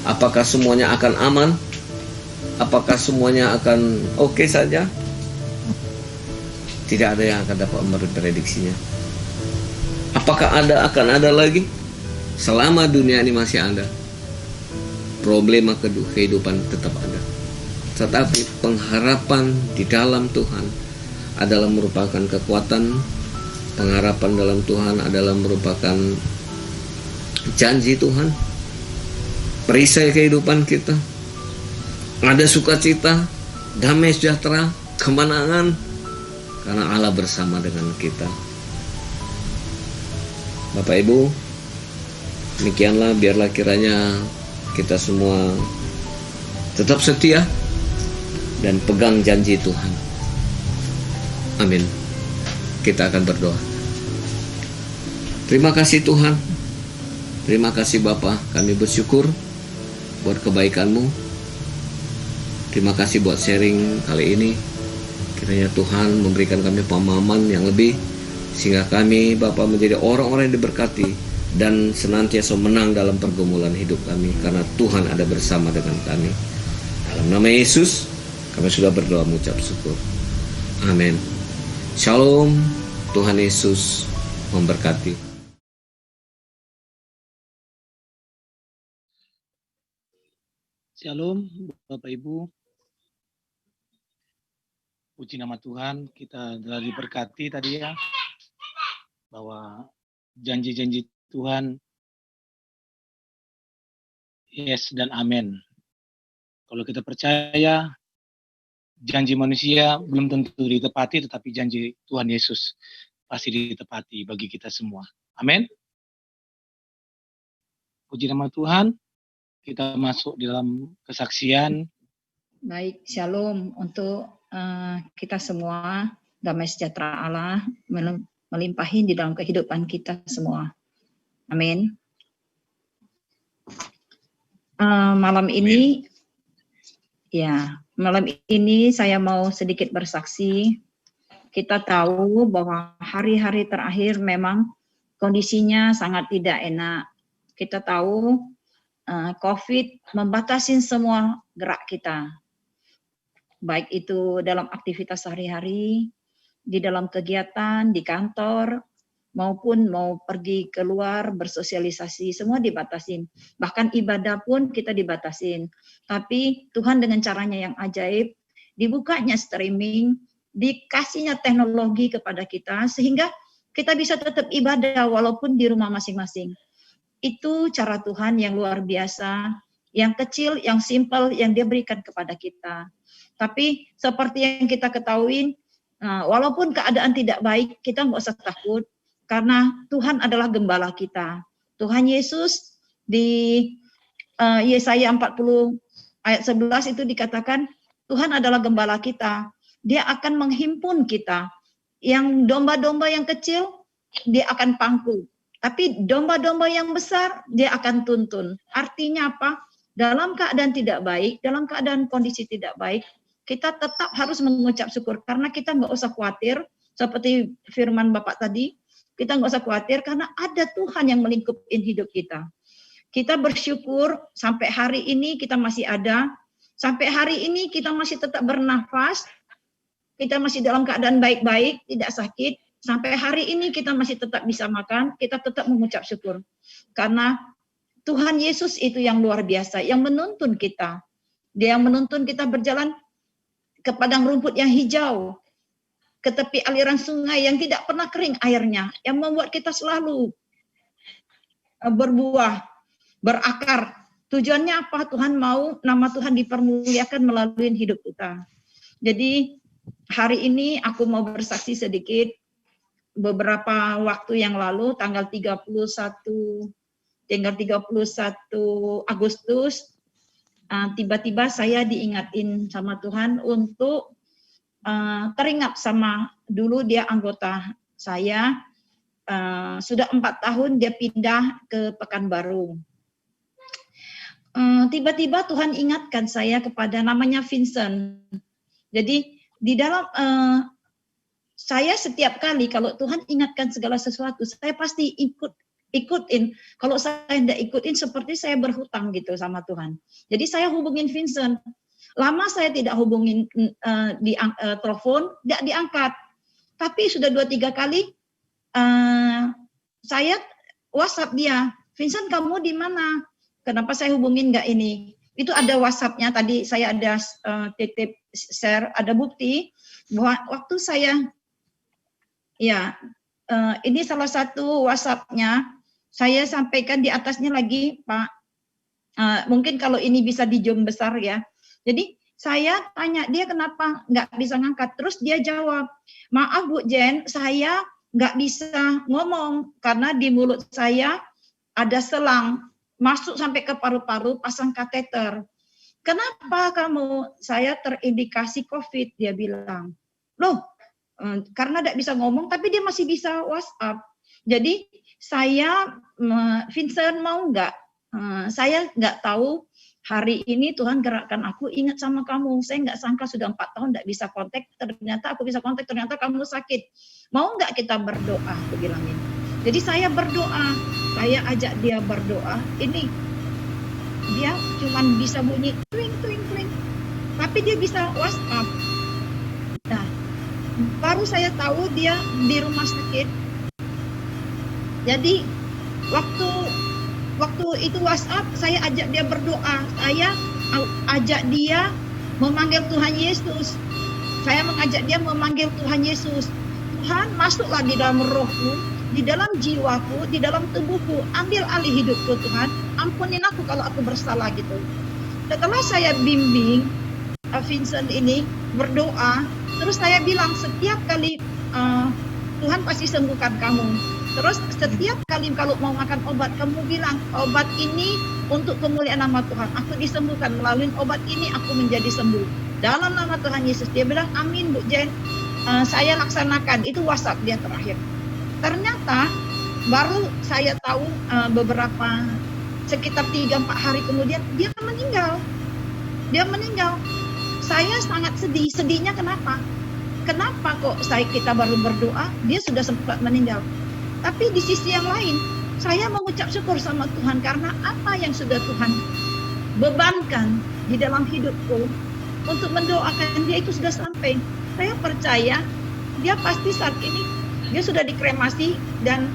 apakah semuanya akan aman, apakah semuanya akan oke saja. Tidak ada yang akan dapat memprediksinya. Apakah akan ada lagi? Selama dunia ini masih ada, problema kehidupan tetap ada. Tetapi pengharapan di dalam Tuhan adalah merupakan kekuatan. Pengharapan dalam Tuhan adalah merupakan janji Tuhan, perisai kehidupan kita. Ada sukacita, damai sejahtera, kemenangan, karena Allah bersama dengan kita. Bapak Ibu, demikianlah, biarlah kiranya kita semua tetap setia dan pegang janji Tuhan. Amin. Kita akan berdoa. Terima kasih Tuhan, terima kasih Bapa, kami bersyukur buat kebaikan-Mu. Terima kasih buat sharing kali ini. Kiranya Tuhan memberikan kami pemahaman yang lebih, sehingga kami Bapa menjadi orang-orang yang diberkati dan senantiasa menang dalam pergumulan hidup kami, karena Tuhan ada bersama dengan kami. Dalam nama Yesus kami sudah berdoa mengucap syukur. Amin. Shalom. Tuhan Yesus memberkati. Shalom Bapak Ibu. Puji nama Tuhan, kita telah diberkati tadi ya, bahwa janji-janji Tuhan yes dan amin. Kalau kita percaya, janji manusia belum tentu ditepati, tetapi janji Tuhan Yesus pasti ditepati bagi kita semua. Amin. Puji nama Tuhan, kita masuk di dalam kesaksian. Baik, shalom untuk kita semua. Damai sejahtera Allah melimpahi di dalam kehidupan kita semua. Amin. Malam ini, malam ini saya mau sedikit bersaksi. Kita tahu bahwa hari-hari terakhir memang kondisinya sangat tidak enak. Kita tahu COVID membatasi semua gerak kita, baik itu dalam aktivitas sehari-hari, di dalam kegiatan, di kantor, maupun mau pergi keluar bersosialisasi, semua dibatasin. Bahkan ibadah pun kita dibatasin. Tapi Tuhan dengan caranya yang ajaib, dibukanya streaming, dikasihnya teknologi kepada kita, sehingga kita bisa tetap ibadah walaupun di rumah masing-masing. Itu cara Tuhan yang luar biasa, yang kecil, yang simpel, yang Dia berikan kepada kita. Tapi seperti yang kita ketahui, walaupun keadaan tidak baik, kita nggak usah takut, karena Tuhan adalah gembala kita. Tuhan Yesus di Yesaya 40 ayat 11 itu dikatakan, Tuhan adalah gembala kita. Dia akan menghimpun kita. Yang domba-domba yang kecil, dia akan pangku. Tapi domba-domba yang besar, dia akan tuntun. Artinya apa? Dalam keadaan tidak baik, dalam keadaan kondisi tidak baik, kita tetap harus mengucap syukur. Karena kita nggak usah khawatir, seperti firman Bapak tadi, kita nggak usah khawatir karena ada Tuhan yang melingkupin hidup kita. Kita bersyukur sampai hari ini kita masih ada, sampai hari ini kita masih tetap bernafas, kita masih dalam keadaan baik-baik, tidak sakit. Sampai hari ini kita masih tetap bisa makan, kita tetap mengucap syukur. Karena Tuhan Yesus itu yang luar biasa, yang menuntun kita. Dia yang menuntun kita berjalan ke padang rumput yang hijau, ke tepi aliran sungai yang tidak pernah kering airnya, yang membuat kita selalu berbuah, berakar. Tujuannya apa? Tuhan mau nama Tuhan dipermuliakan melalui hidup kita. Jadi hari ini aku mau bersaksi sedikit. Beberapa waktu yang lalu, tanggal 31 Agustus, tiba-tiba saya diingatin sama Tuhan untuk teringat sama dulu dia anggota saya, sudah 4 tahun dia pindah ke Pekanbaru. Tiba-tiba Tuhan ingatkan saya kepada namanya Vincent. Jadi di dalam saya setiap kali kalau Tuhan ingatkan segala sesuatu, saya pasti ikutin. Kalau saya tidak ikutin seperti saya berhutang gitu sama Tuhan. Jadi saya hubungin Vincent. Lama saya tidak hubungin di telepon, tidak diangkat. Tapi sudah 2-3 kali saya WhatsApp dia, Vincent kamu di mana? Kenapa saya hubungin nggak ini? Itu ada WhatsApp-nya tadi saya ada titip share, ada bukti bahwa waktu saya ini salah satu WhatsApp-nya, saya sampaikan di atasnya lagi Pak. Mungkin kalau ini bisa di zoom besar ya. Jadi saya tanya dia kenapa nggak bisa ngangkat, terus dia jawab, maaf Bu Jen, saya nggak bisa ngomong karena di mulut saya ada selang masuk sampai ke paru-paru, pasang kateter. Kenapa kamu? Saya terindikasi COVID, dia bilang. Loh, karena tidak bisa ngomong, tapi dia masih bisa WhatsApp. Jadi saya, Vincent mau nggak? Saya nggak tahu hari ini Tuhan gerakkan aku ingat sama kamu. Saya nggak sangka sudah 4 tahun nggak bisa kontak. Ternyata aku bisa kontak. Ternyata kamu sakit. Mau nggak kita berdoa? Aku bilangin. Jadi saya berdoa. Saya ajak dia berdoa. Ini dia cuman bisa bunyi twing twing twing. Tapi dia bisa WhatsApp. Nah, baru saya tahu dia di rumah sakit. Jadi waktu itu WhatsApp, saya ajak dia berdoa. Saya ajak dia memanggil Tuhan Yesus. Saya mengajak dia memanggil Tuhan Yesus. Tuhan, masuklah di dalam rohku, di dalam jiwaku, di dalam tubuhku. Ambil alih hidupku Tuhan. Ampunin aku kalau aku bersalah gitu. Setelah saya bimbing Vincent ini berdoa, terus saya bilang setiap kali Tuhan pasti sembuhkan kamu. Terus setiap kali kalau mau makan obat, kamu bilang obat ini untuk kemuliaan nama Tuhan. Aku disembuhkan melalui obat ini, aku menjadi sembuh. Dalam nama Tuhan Yesus. Dia bilang amin Bu Jen. Saya laksanakan. Itu WhatsApp dia terakhir. Ternyata baru saya tahu beberapa sekitar 3-4 hari kemudian dia meninggal. Dia meninggal. Saya sangat sedih. Sedihnya kenapa? Kenapa kok kita baru berdoa, dia sudah sempat meninggal. Tapi di sisi yang lain, saya mengucap syukur sama Tuhan karena apa yang sudah Tuhan bebankan di dalam hidupku untuk mendoakan dia itu sudah sampai. Saya percaya dia pasti saat ini Dia sudah dikremasi dan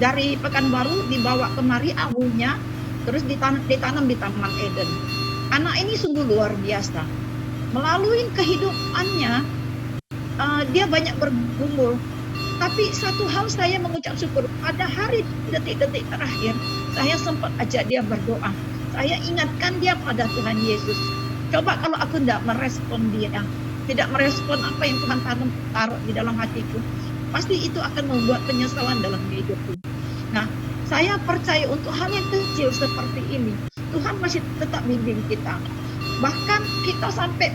dari Pekanbaru dibawa kemari abunya, terus ditanam di Taman Eden. Anak ini sungguh luar biasa. Melalui kehidupannya, dia banyak bergumul. Tapi satu hal saya mengucap syukur, pada hari detik-detik terakhir, saya sempat ajak dia berdoa. Saya ingatkan dia pada Tuhan Yesus. Coba kalau aku tidak merespon dia, tidak merespon apa yang Tuhan taruh di dalam hatiku, pasti itu akan membuat penyesalan dalam hidupku. Nah, saya percaya untuk hal yang kecil seperti ini, Tuhan masih tetap bimbing kita. Bahkan kita sampai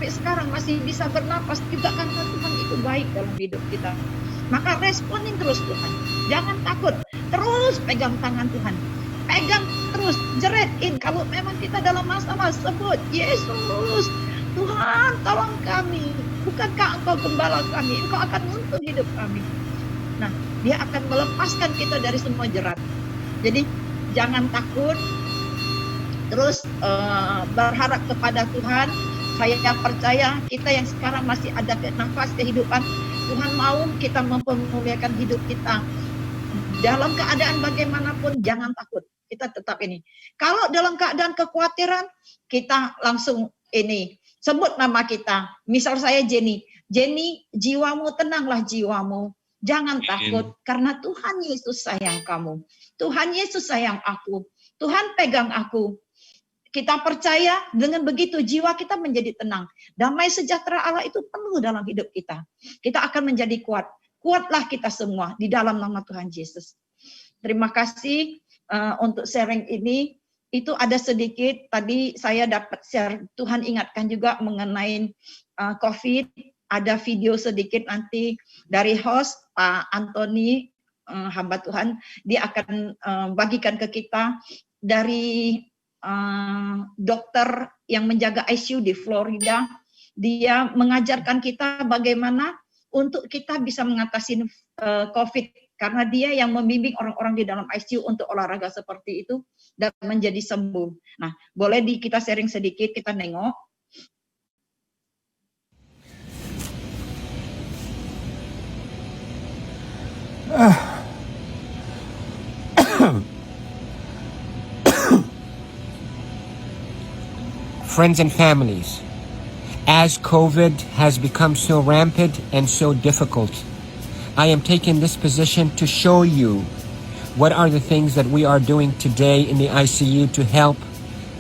sekarang masih bisa bernapas juga karena Tuhan itu baik dalam hidup kita. Maka responin terus Tuhan. Jangan takut. Terus pegang tangan Tuhan. Pegang terus, jeretin. Kalau memang kita dalam masalah, sebut Yesus, Tuhan tolong kami. Bukankah Engkau gembala kami? Engkau akan menuntun hidup kami. Nah, dia akan melepaskan kita dari semua jerat. Jadi jangan takut. Terus berharap kepada Tuhan. Saya percaya kita yang sekarang masih ada nafas kehidupan, Tuhan mau kita mempermuliakan hidup kita. Dalam keadaan bagaimanapun jangan takut. Kita tetap ini. Kalau dalam keadaan kekhawatiran, kita langsung ini. Sebut nama kita. Misal saya Jenny. Jenny, jiwamu tenanglah jiwamu. Jangan takut karena Tuhan Yesus sayang kamu. Tuhan Yesus sayang aku. Tuhan pegang aku. Kita percaya dengan begitu jiwa kita menjadi tenang. Damai sejahtera Allah itu penuh dalam hidup kita. Kita akan menjadi kuat. Kuatlah kita semua di dalam nama Tuhan Yesus. Terima kasih untuk sharing ini. Itu ada sedikit tadi saya dapat share. Tuhan ingatkan juga mengenai COVID. Ada video sedikit nanti dari host Pak Anthony, hamba Tuhan. Dia akan bagikan ke kita dari dokter yang menjaga ICU di Florida. Dia mengajarkan kita bagaimana untuk kita bisa mengatasi COVID, karena dia yang membimbing orang-orang di dalam ICU untuk olahraga seperti itu dan menjadi sembuh. Nah, boleh kita sharing sedikit, kita nengok. Friends and families, as COVID has become so rampant and so difficult, I am taking this position to show you what are the things that we are doing today in the ICU to help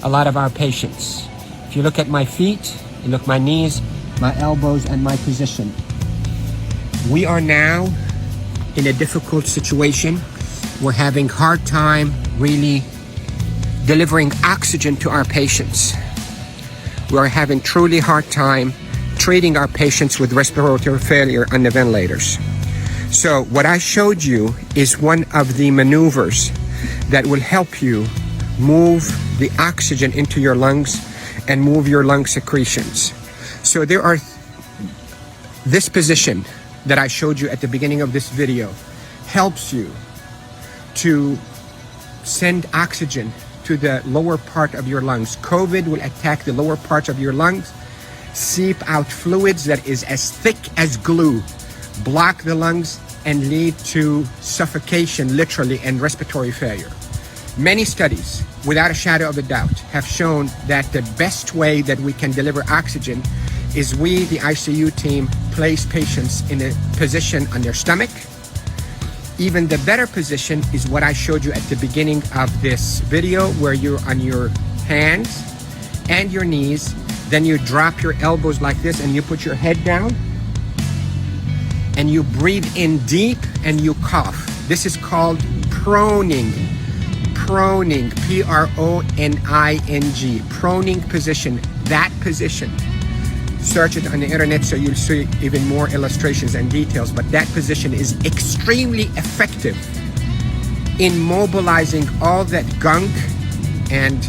a lot of our patients. If you look at my feet, you look at my knees, my elbows, and my position. We are now in a difficult situation. We're having hard time really delivering oxygen to our patients. We are having truly hard time treating our patients with respiratory failure on the ventilators. So what I showed you is one of the maneuvers that will help you move the oxygen into your lungs and move your lung secretions. So there are this position that I showed you at the beginning of this video helps you to send oxygen to the lower part of your lungs. COVID will attack the lower parts of your lungs, seep out fluids that is as thick as glue, block the lungs, and lead to suffocation, literally, and respiratory failure. Many studies, without a shadow of a doubt, have shown that the best way that we can deliver oxygen is we, the ICU team, place patients in a position on their stomach. Even the better position is what I showed you at the beginning of this video, where you're on your hands and your knees. Then you drop your elbows like this and you put your head down and you breathe in deep and you cough. This is called proning. Proning, P-R-O-N-I-N-G, proning position. That position, search it on the internet so you'll see even more illustrations and details, but that position is extremely effective in mobilizing all that gunk and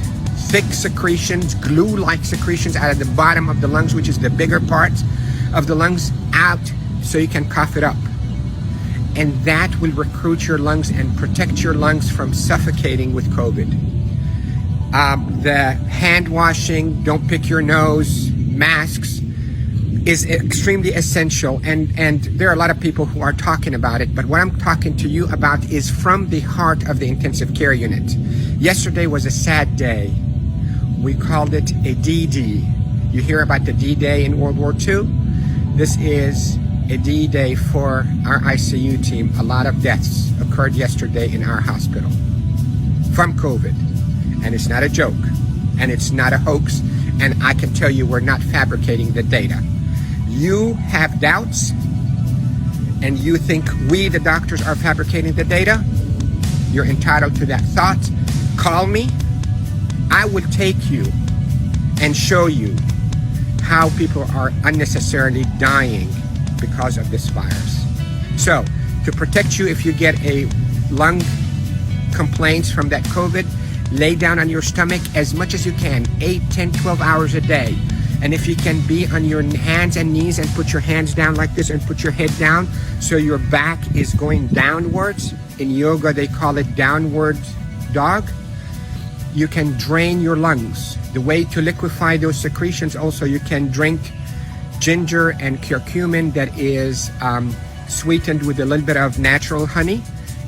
thick secretions, glue-like secretions out of the bottom of the lungs, which is the bigger parts of the lungs, out so you can cough it up. And that will recruit your lungs and protect your lungs from suffocating with COVID. The hand washing, don't pick your nose, masks, is extremely essential, and there are a lot of people who are talking about it, but what I'm talking to you about is from the heart of the intensive care unit. Yesterday was a sad day. We called it a D-Day. You hear about the D-Day in World War II? This is a D-Day for our ICU team. A lot of deaths occurred yesterday in our hospital from COVID, and it's not a joke, and it's not a hoax, and I can tell you we're not fabricating the data. You have doubts, and you think we, the doctors, are fabricating the data. You're entitled to that thought. Call me. I will take you and show you how people are unnecessarily dying because of this virus. So, to protect you if you get a lung complaints from that COVID, lay down on your stomach as much as you can, 8, 10, 12 hours a day. And if you can be on your hands and knees and put your hands down like this and put your head down so your back is going downwards. In yoga, they call it downward dog. You can drain your lungs. The way to liquefy those secretions also, you can drink ginger and curcumin that is sweetened with a little bit of natural honey.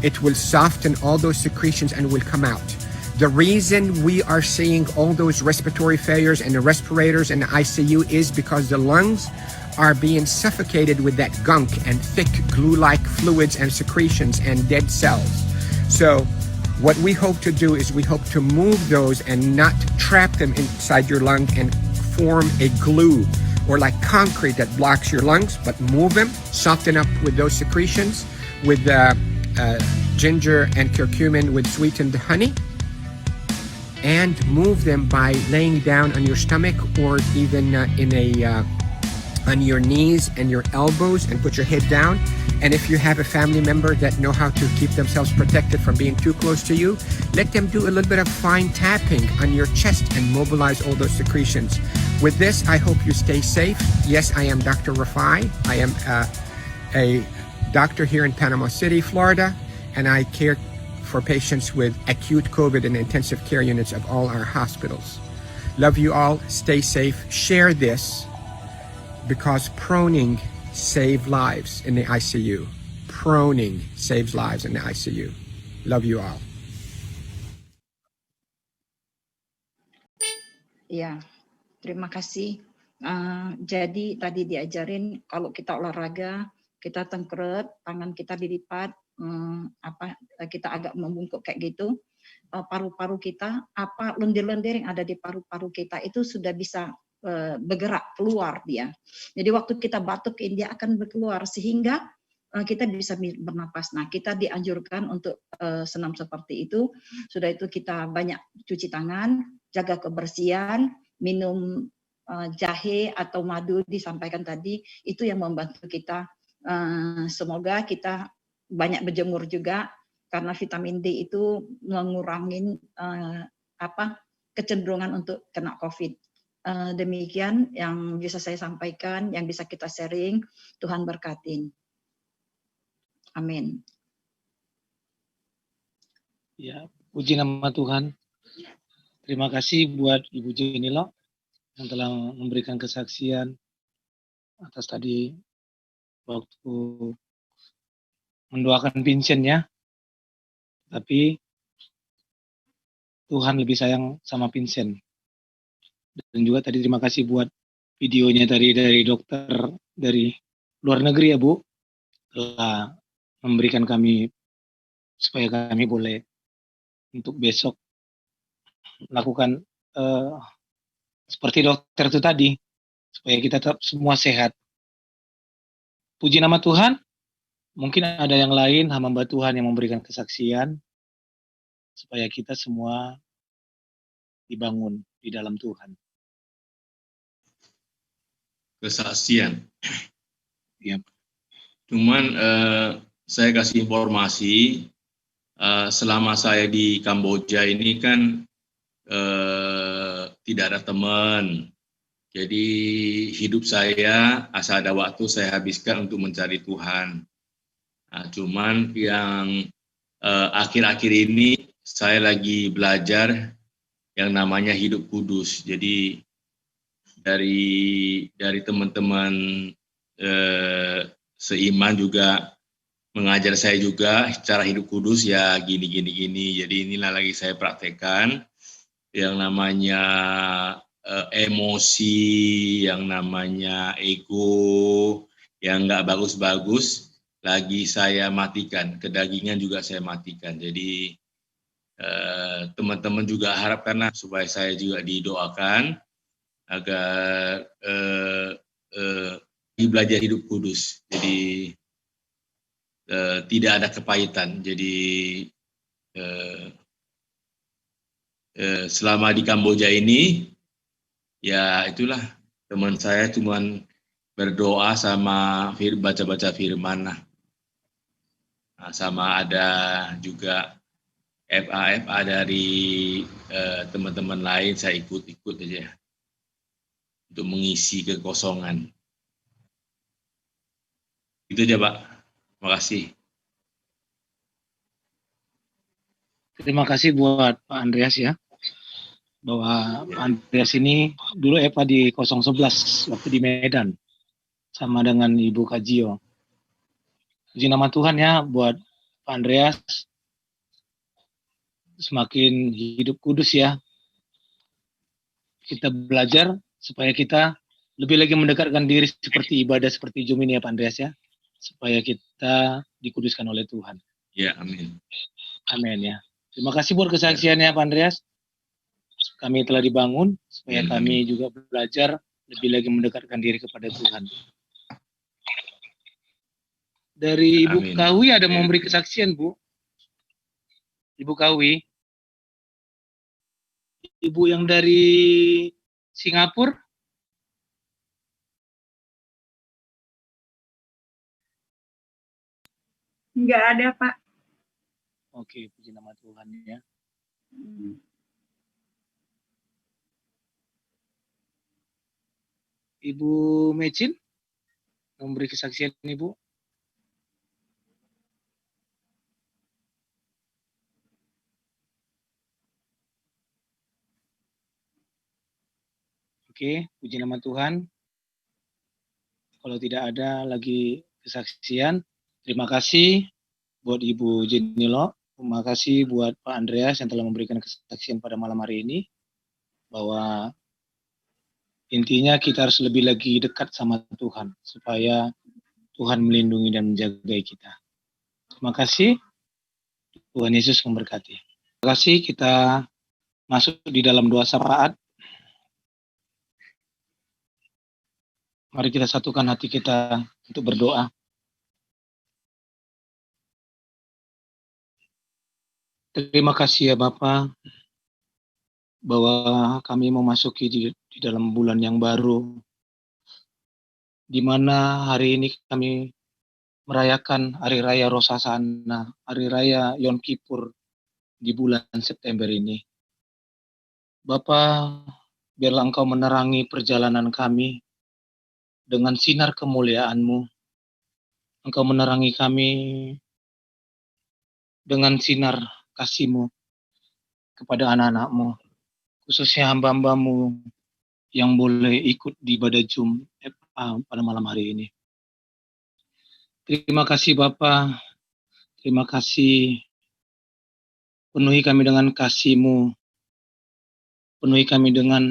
It will soften all those secretions and will come out. The reason we are seeing all those respiratory failures and the respirators and the ICU is because the lungs are being suffocated with that gunk and thick glue-like fluids and secretions and dead cells. So what we hope to do is we hope to move those and not trap them inside your lung and form a glue or like concrete that blocks your lungs, but move them, soften up with those secretions with ginger and curcumin with sweetened honey, and move them by laying down on your stomach or even on your knees and your elbows and put your head down. And if you have a family member that know how to keep themselves protected from being too close to you, let them do a little bit of fine tapping on your chest and mobilize all those secretions. With this, I hope you stay safe. Yes, I am Dr. Rafai. I am a doctor here in Panama City, Florida, and I care for patients with acute COVID in intensive care units of all our hospitals. Love you all. Stay safe. Share this because proning saves lives in the ICU. Proning saves lives in the ICU. Love you all. Ya, terima kasih. Jadi tadi diajarin kalau kita olahraga, kita tengkurap, tangan kita dilipat, kita agak membungkuk kayak gitu, paru-paru kita, lendir-lendir yang ada di paru-paru kita itu sudah bisa bergerak keluar dia. Jadi waktu kita batuk dia akan berkeluar sehingga kita bisa bernapas. Nah, kita dianjurkan untuk senam seperti itu. Sudah itu kita banyak cuci tangan, jaga kebersihan, minum jahe atau madu disampaikan tadi, itu yang membantu kita. Semoga kita banyak berjemur juga karena vitamin D itu mengurangi kecenderungan untuk kena COVID. Demikian yang bisa saya sampaikan, yang bisa kita sharing. Tuhan berkatin. Amin. Ya, puji nama Tuhan. Terima kasih buat Ibu Jenilo yang telah memberikan kesaksian atas tadi waktu mendoakan Vincent ya. Tapi Tuhan lebih sayang sama Vincent. Dan juga tadi terima kasih buat videonya tadi dari dokter dari luar negeri ya Bu. Telah memberikan kami supaya kami boleh untuk besok melakukan seperti dokter itu tadi supaya kita tetap semua sehat. Puji nama Tuhan. Mungkin ada yang lain hamba Tuhan yang memberikan kesaksian supaya kita semua dibangun di dalam Tuhan. Kesaksian. Ya. Cuman saya kasih informasi selama saya di Kamboja ini kan tidak ada teman. Jadi hidup saya asal ada waktu saya habiskan untuk mencari Tuhan. Nah, cuman yang akhir-akhir ini saya lagi belajar yang namanya hidup kudus. Jadi dari teman-teman seiman juga mengajar saya juga cara hidup kudus ya gini. Jadi inilah lagi saya praktekkan yang namanya emosi, yang namanya ego, yang nggak bagus-bagus lagi saya matikan, kedagingan juga saya matikan. Jadi teman-teman juga harapkanlah supaya saya juga didoakan agar belajar hidup kudus. Jadi tidak ada kepahitan. Jadi selama di Kamboja ini, ya itulah teman saya cuman berdoa sama baca-baca firman lah. Nah, sama ada juga FA dari teman-teman lain, saya ikut aja untuk mengisi kekosongan. Itu aja, Pak. Terima kasih. Terima kasih buat Pak Andreas ya. Bahwa Pak Andreas ini dulu FA di 011 waktu di Medan sama dengan Ibu Kajio. Puji nama Tuhan ya buat Pak Andreas, semakin hidup kudus ya. Kita belajar supaya kita lebih lagi mendekatkan diri seperti ibadah seperti Zoom ini ya Pak Andreas ya. Supaya kita dikuduskan oleh Tuhan. Ya, amin. Amin ya. Terima kasih buat kesaksiannya Pak Andreas. Kami telah dibangun supaya kami juga belajar lebih lagi mendekatkan diri kepada Tuhan. Dari Ibu Kawi ada memberi kesaksian, Bu. Ibu Kawi. Ibu yang dari Singapura. Enggak ada, Pak. Oke, puji nama Tuhan ya. Ibu Mecin memberi kesaksian Ibu. Oke, puji nama Tuhan. Kalau tidak ada lagi kesaksian, terima kasih buat Ibu Jenilo. Terima kasih buat Pak Andreas yang telah memberikan kesaksian pada malam hari ini. Bahwa intinya kita harus lebih lagi dekat sama Tuhan. Supaya Tuhan melindungi dan menjaga kita. Terima kasih. Tuhan Yesus memberkati. Terima kasih, kita masuk di dalam doa syafaat. Mari kita satukan hati kita untuk berdoa. Terima kasih ya Bapa, bahwa kami memasuki di dalam bulan yang baru, di mana hari ini kami merayakan Hari Raya Rosasana, Hari Raya Yom Kippur di bulan September ini. Bapa, biarlah Engkau menerangi perjalanan kami dengan sinar kemuliaan-Mu. Engkau menerangi kami dengan sinar kasih-Mu kepada anak-anak-Mu, khususnya hamba-hamba-Mu yang boleh ikut di ibadah Zoom pada malam hari ini. Terima kasih Bapa, terima kasih. Penuhi kami dengan kasih-Mu, penuhi kami dengan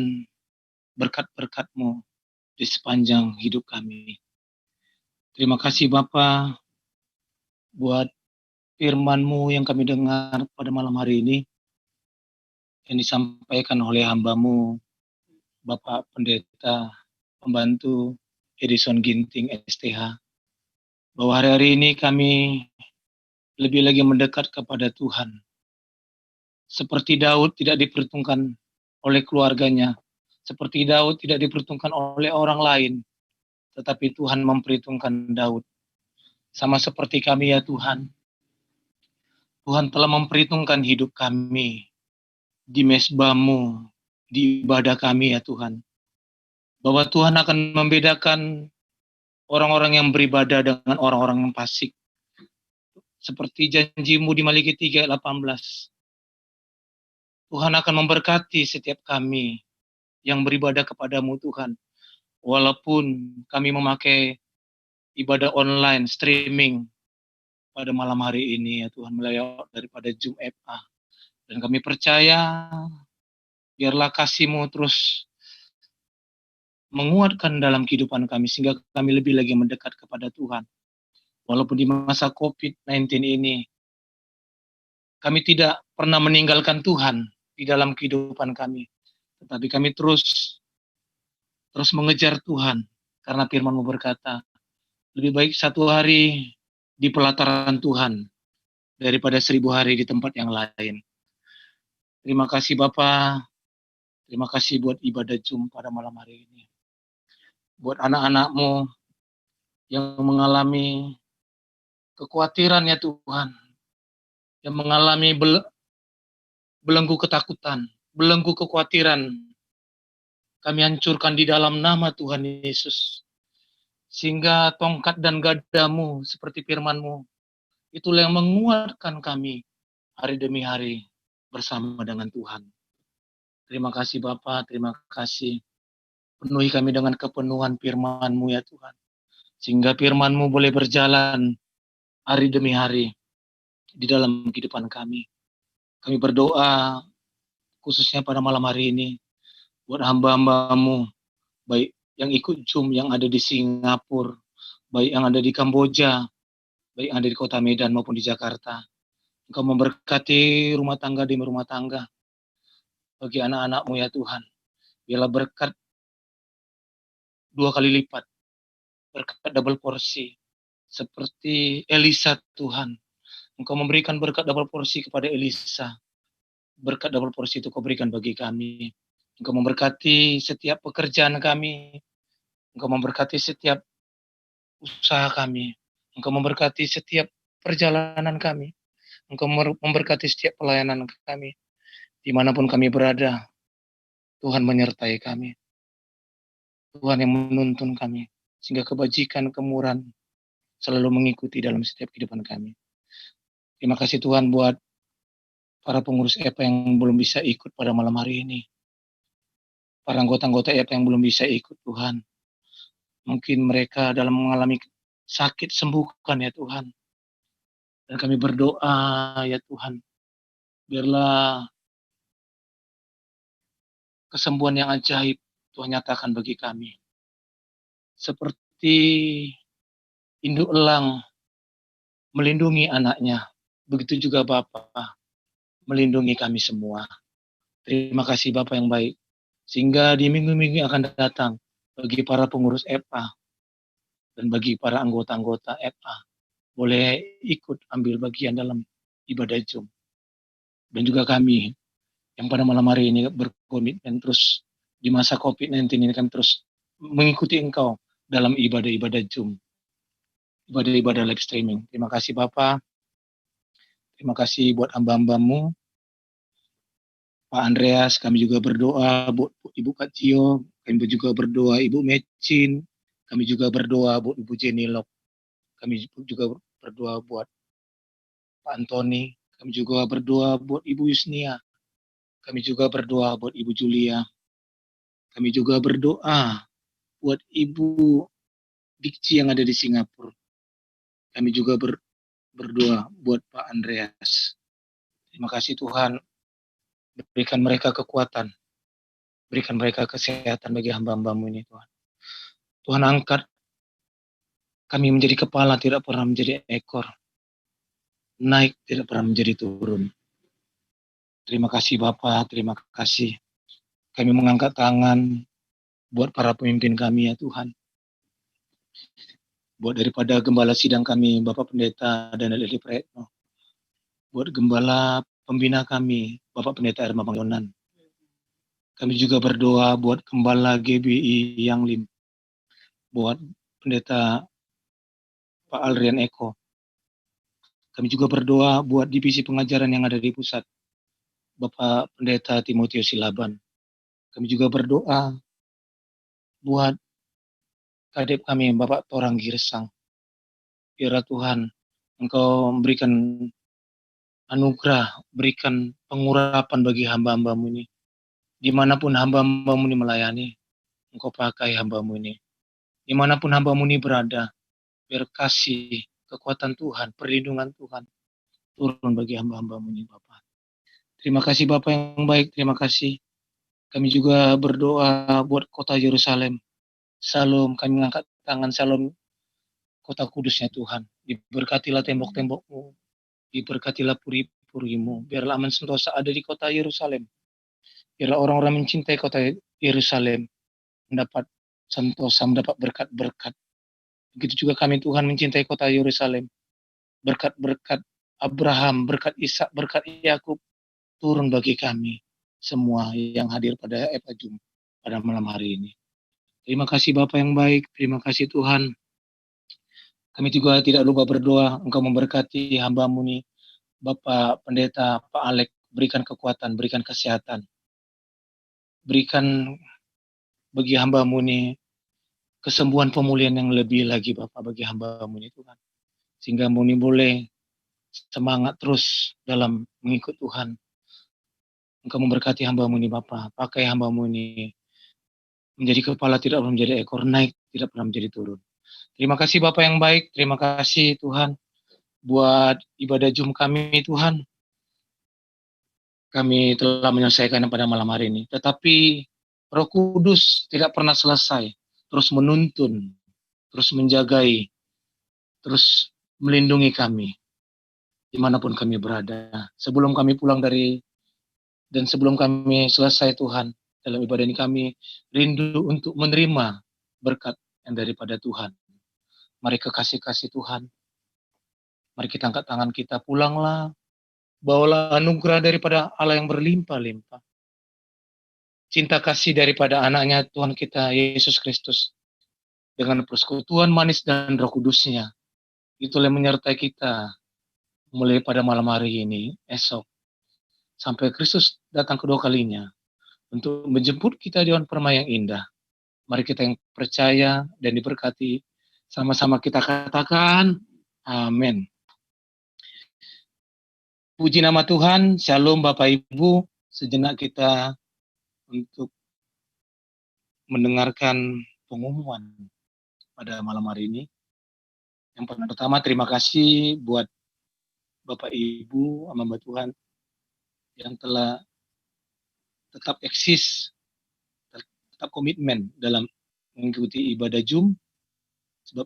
berkat-berkat-Mu di sepanjang hidup kami. Terima kasih Bapa buat firman-Mu yang kami dengar pada malam hari ini, yang disampaikan oleh hamba-Mu, Bapak Pendeta Pembantu Edison Ginting STH, bahwa hari-hari ini kami lebih lagi mendekat kepada Tuhan. Seperti Daud tidak diperhitungkan oleh keluarganya, seperti Daud tidak diperhitungkan oleh orang lain, tetapi Tuhan memperhitungkan Daud. Sama seperti kami ya Tuhan. Tuhan telah memperhitungkan hidup kami di mezbah-Mu, di ibadah kami ya Tuhan. Bahwa Tuhan akan membedakan orang-orang yang beribadah dengan orang-orang yang fasik. Seperti janji-Mu di Maliki 3 ayat 18. Tuhan akan memberkati setiap kami yang beribadah kepadamu Tuhan. Walaupun kami memakai ibadah online, streaming pada malam hari ini ya Tuhan, melalui daripada Zoom FA. Dan kami percaya biarlah kasih-Mu terus menguatkan dalam kehidupan kami, sehingga kami lebih lagi mendekat kepada Tuhan. Walaupun di masa COVID-19 ini, kami tidak pernah meninggalkan Tuhan di dalam kehidupan kami. Tetapi kami terus mengejar Tuhan. Karena firman-Mu berkata, lebih baik 1 hari di pelataran Tuhan daripada 1000 hari di tempat yang lain. Terima kasih Bapa. Terima kasih buat ibadah Zoom pada malam hari ini. Buat anak-anak-Mu yang mengalami kekhawatiran ya Tuhan, yang mengalami belenggu ketakutan, belenggu kekhawatiran, kami hancurkan di dalam nama Tuhan Yesus. Sehingga tongkat dan gadamu seperti firman-Mu, itulah yang menguatkan kami hari demi hari bersama dengan Tuhan. Terima kasih Bapa, terima kasih. Penuhi kami dengan kepenuhan firman-Mu ya Tuhan. Sehingga firman-Mu boleh berjalan hari demi hari di dalam kehidupan kami. Kami berdoa khususnya pada malam hari ini buat hamba-hamba-Mu, baik yang ikut Zoom yang ada di Singapura, baik yang ada di Kamboja, baik yang ada di kota Medan maupun di Jakarta. Engkau memberkati rumah tangga demi rumah tangga bagi anak-anak-Mu ya Tuhan. Biarlah berkat 2 kali lipat, berkat double porsi, seperti Elisa Tuhan. Engkau memberikan berkat double porsi kepada Elisa. Berkat double porsi itu Kau berikan bagi kami. Engkau memberkati setiap pekerjaan kami. Engkau memberkati setiap usaha kami. Engkau memberkati setiap perjalanan kami. Engkau memberkati setiap pelayanan kami. Dimanapun kami berada, Tuhan menyertai kami. Tuhan yang menuntun kami. Sehingga kebajikan, kemurahan selalu mengikuti dalam setiap kehidupan kami. Terima kasih Tuhan buat para pengurus EPA yang belum bisa ikut pada malam hari ini. Para anggota-anggota EPA yang belum bisa ikut Tuhan. Mungkin mereka dalam mengalami sakit, sembuhkan ya Tuhan. Dan kami berdoa ya Tuhan. Biarlah kesembuhan yang ajaib Tuhan nyatakan bagi kami. Seperti induk elang melindungi anaknya. Begitu juga Bapa melindungi kami semua. Terima kasih Bapa yang baik. Sehingga di minggu-minggu yang akan datang, bagi para pengurus EPA dan bagi para anggota-anggota EPA, boleh ikut ambil bagian dalam ibadah Zoom. Dan juga kami yang pada malam hari ini berkomitmen terus di masa COVID-19 ini kami terus mengikuti Engkau dalam ibadah-ibadah Zoom, ibadah-ibadah live streaming. Terima kasih Bapak. Terima kasih buat hamba-hambamu. Pak Andreas, kami juga berdoa buat Ibu Kak Cio, kami juga berdoa Ibu Mecin, kami juga berdoa buat Ibu Jenny Lok, kami juga berdoa buat Pak Antoni, kami juga berdoa buat Ibu Yusnia, kami juga berdoa buat Ibu Julia, kami juga berdoa buat Ibu Dikci yang ada di Singapura, kami juga berdoa buat Pak Andreas. Terima kasih Tuhan, berikan mereka kekuatan, berikan mereka kesehatan bagi hamba-hamba-Mu ini Tuhan. Tuhan angkat kami menjadi kepala, tidak pernah menjadi ekor. Naik, tidak pernah menjadi turun. Terima kasih Bapak, terima kasih. Kami mengangkat tangan buat para pemimpin kami ya Tuhan. Buat daripada gembala sidang kami, Bapak Pendeta Daniel Eli Praetno. Buat gembala pembina kami, Bapak Pendeta Irma Pangyonan. Kami juga berdoa buat gembala GBI Yang Lim. Buat Pendeta Pak Alrian Eko. Kami juga berdoa buat divisi pengajaran yang ada di pusat, Bapak Pendeta Timotius Silaban. Kami juga berdoa buat kadep kami, Bapak Torang Girsang. Biarlah Tuhan, Engkau memberikan anugerah, berikan pengurapan bagi hamba-hamba-Mu ini. dimanapun hamba-hambamu ini melayani, Engkau pakai hambamu ini. Dimanapun hambamu ini berada, biar kasih, kekuatan Tuhan, perlindungan Tuhan turun bagi hamba-hambamu ini, Bapak. Terima kasih Bapak yang baik, terima kasih. Kami juga berdoa buat kota Yerusalem. Salam, kami mengangkat tangan salam kota kudusnya Tuhan. Diberkatilah tembok-tembokmu, diberkatilah puri-purimu. Biarlah aman sentosa ada di kota Yerusalem. Biarlah orang-orang mencintai kota Yerusalem mendapat sentosa, mendapat berkat-berkat. Begitu juga kami Tuhan mencintai kota Yerusalem. Berkat-berkat Abraham, berkat Ishak, berkat Yakub turun bagi kami semua yang hadir pada Epajum pada malam hari ini. Terima kasih Bapak yang baik, terima kasih Tuhan. Kami juga tidak lupa berdoa, Engkau memberkati hamba-Mu nih, Bapak Pendeta, Pak Alek, berikan kekuatan, berikan kesehatan. Berikan bagi hamba-Mu nih kesembuhan pemulihan yang lebih lagi Bapak bagi hamba-Mu ini Tuhan. Sehingga Mu boleh semangat terus dalam mengikut Tuhan. Engkau memberkati hamba-Mu ini Bapak, pakai hamba-Mu ini menjadi kepala tidak pernah menjadi ekor, naik tidak pernah menjadi turun. Terima kasih Bapak yang baik, terima kasih Tuhan buat ibadah Jum kami Tuhan. Kami telah menyelesaikan pada malam hari ini. Tetapi Roh Kudus tidak pernah selesai, terus menuntun, terus menjagai, terus melindungi kami dimanapun kami berada. Sebelum kami pulang dan sebelum kami selesai Tuhan dalam ibadah ini, kami rindu untuk menerima berkat yang daripada Tuhan. Mari kekasih-kasih Tuhan, mari kita angkat tangan kita, pulanglah, bawalah anugerah daripada Allah yang berlimpah-limpah. Cinta kasih daripada anaknya Tuhan kita Yesus Kristus dengan persekutuan manis dan Roh Kudusnya. Itulah yang menyertai kita mulai pada malam hari ini, esok, sampai Kristus datang kedua kalinya untuk menjemput kita di awan permai yang indah. Mari kita yang percaya dan diberkati, sama-sama kita katakan, amin. Puji nama Tuhan, shalom Bapak Ibu, sejenak kita untuk mendengarkan pengumuman pada malam hari ini. Yang pertama, terima kasih buat Bapak Ibu, hamba Tuhan, yang telah tetap eksis, tetap komitmen dalam mengikuti ibadah Jum, sebab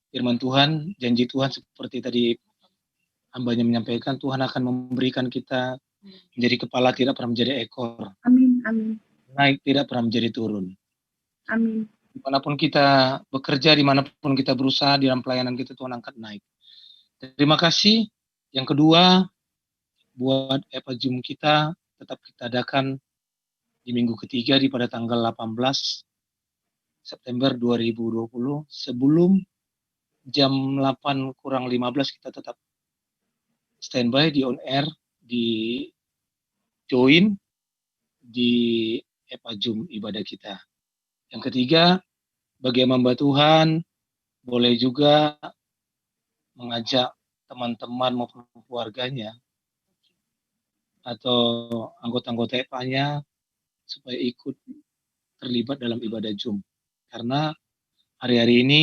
firman Tuhan, janji Tuhan seperti tadi hambanya menyampaikan, Tuhan akan memberikan kita menjadi kepala, tidak pernah menjadi ekor. Amin, amin, Naik, tidak pernah menjadi turun. amin. Dimanapun kita bekerja, dimanapun kita berusaha, di dalam pelayanan kita Tuhan angkat naik. Terima kasih. Yang kedua, buat Epajum kita, tetap kita adakan di minggu ketiga di pada tanggal 18 September 2020, sebelum jam 8 kurang 15 kita tetap standby di on air, di join di Epajum ibadah kita. Yang ketiga, bagi hamba Tuhan, boleh juga mengajak teman-teman maupun keluarganya atau anggota-anggota EPA-nya supaya ikut terlibat dalam ibadah Jum. Karena hari-hari ini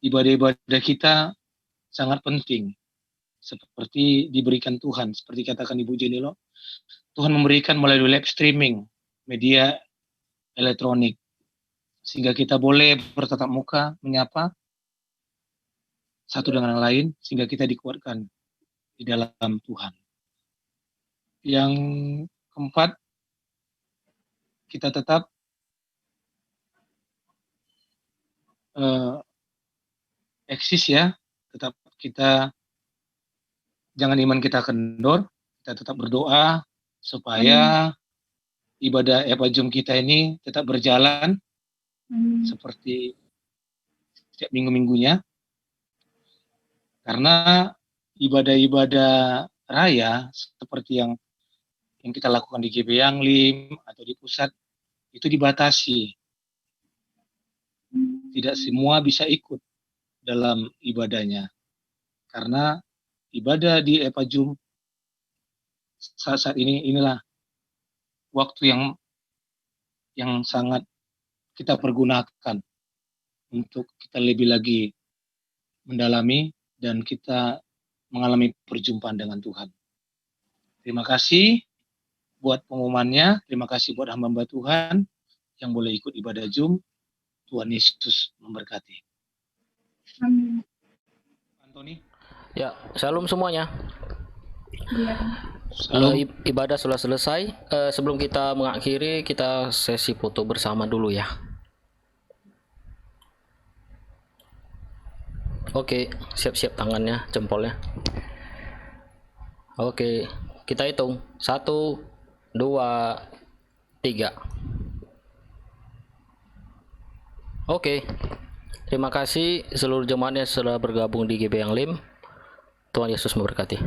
ibadah-ibadah kita sangat penting. Seperti diberikan Tuhan, seperti katakan Ibu Jenilo, Tuhan memberikan melalui live streaming, media elektronik, sehingga kita boleh bertatap muka, menyapa satu dengan yang lain, sehingga kita dikuatkan di dalam Tuhan. Yang keempat, kita tetap eksis ya, tetap kita, jangan iman kita kendor, kita tetap berdoa supaya ibadah Epajum kita ini tetap berjalan seperti setiap minggu-minggunya. Karena ibadah-ibadah raya seperti yang kita lakukan di GB Yanglim atau di pusat itu dibatasi. Tidak semua bisa ikut dalam ibadahnya. Karena ibadah di Epajum saat ini inilah waktu yang sangat kita pergunakan untuk kita lebih lagi mendalami dan kita mengalami perjumpaan dengan Tuhan. Terima kasih buat pengumumannya, terima kasih buat hamba Tuhan yang boleh ikut ibadah Zoom. Tuhan Yesus memberkati. Amin. Antoni, Ya, shalom semuanya. salam. Ibadah sudah selesai. Sebelum kita mengakhiri, kita sesi foto bersama dulu ya. Oke, siap-siap tangannya, jempolnya. Oke, kita hitung. 1, 2, 3. Oke, terima kasih seluruh jemaat yang sudah bergabung di GBI Yang Lim. Tuhan Yesus memberkati.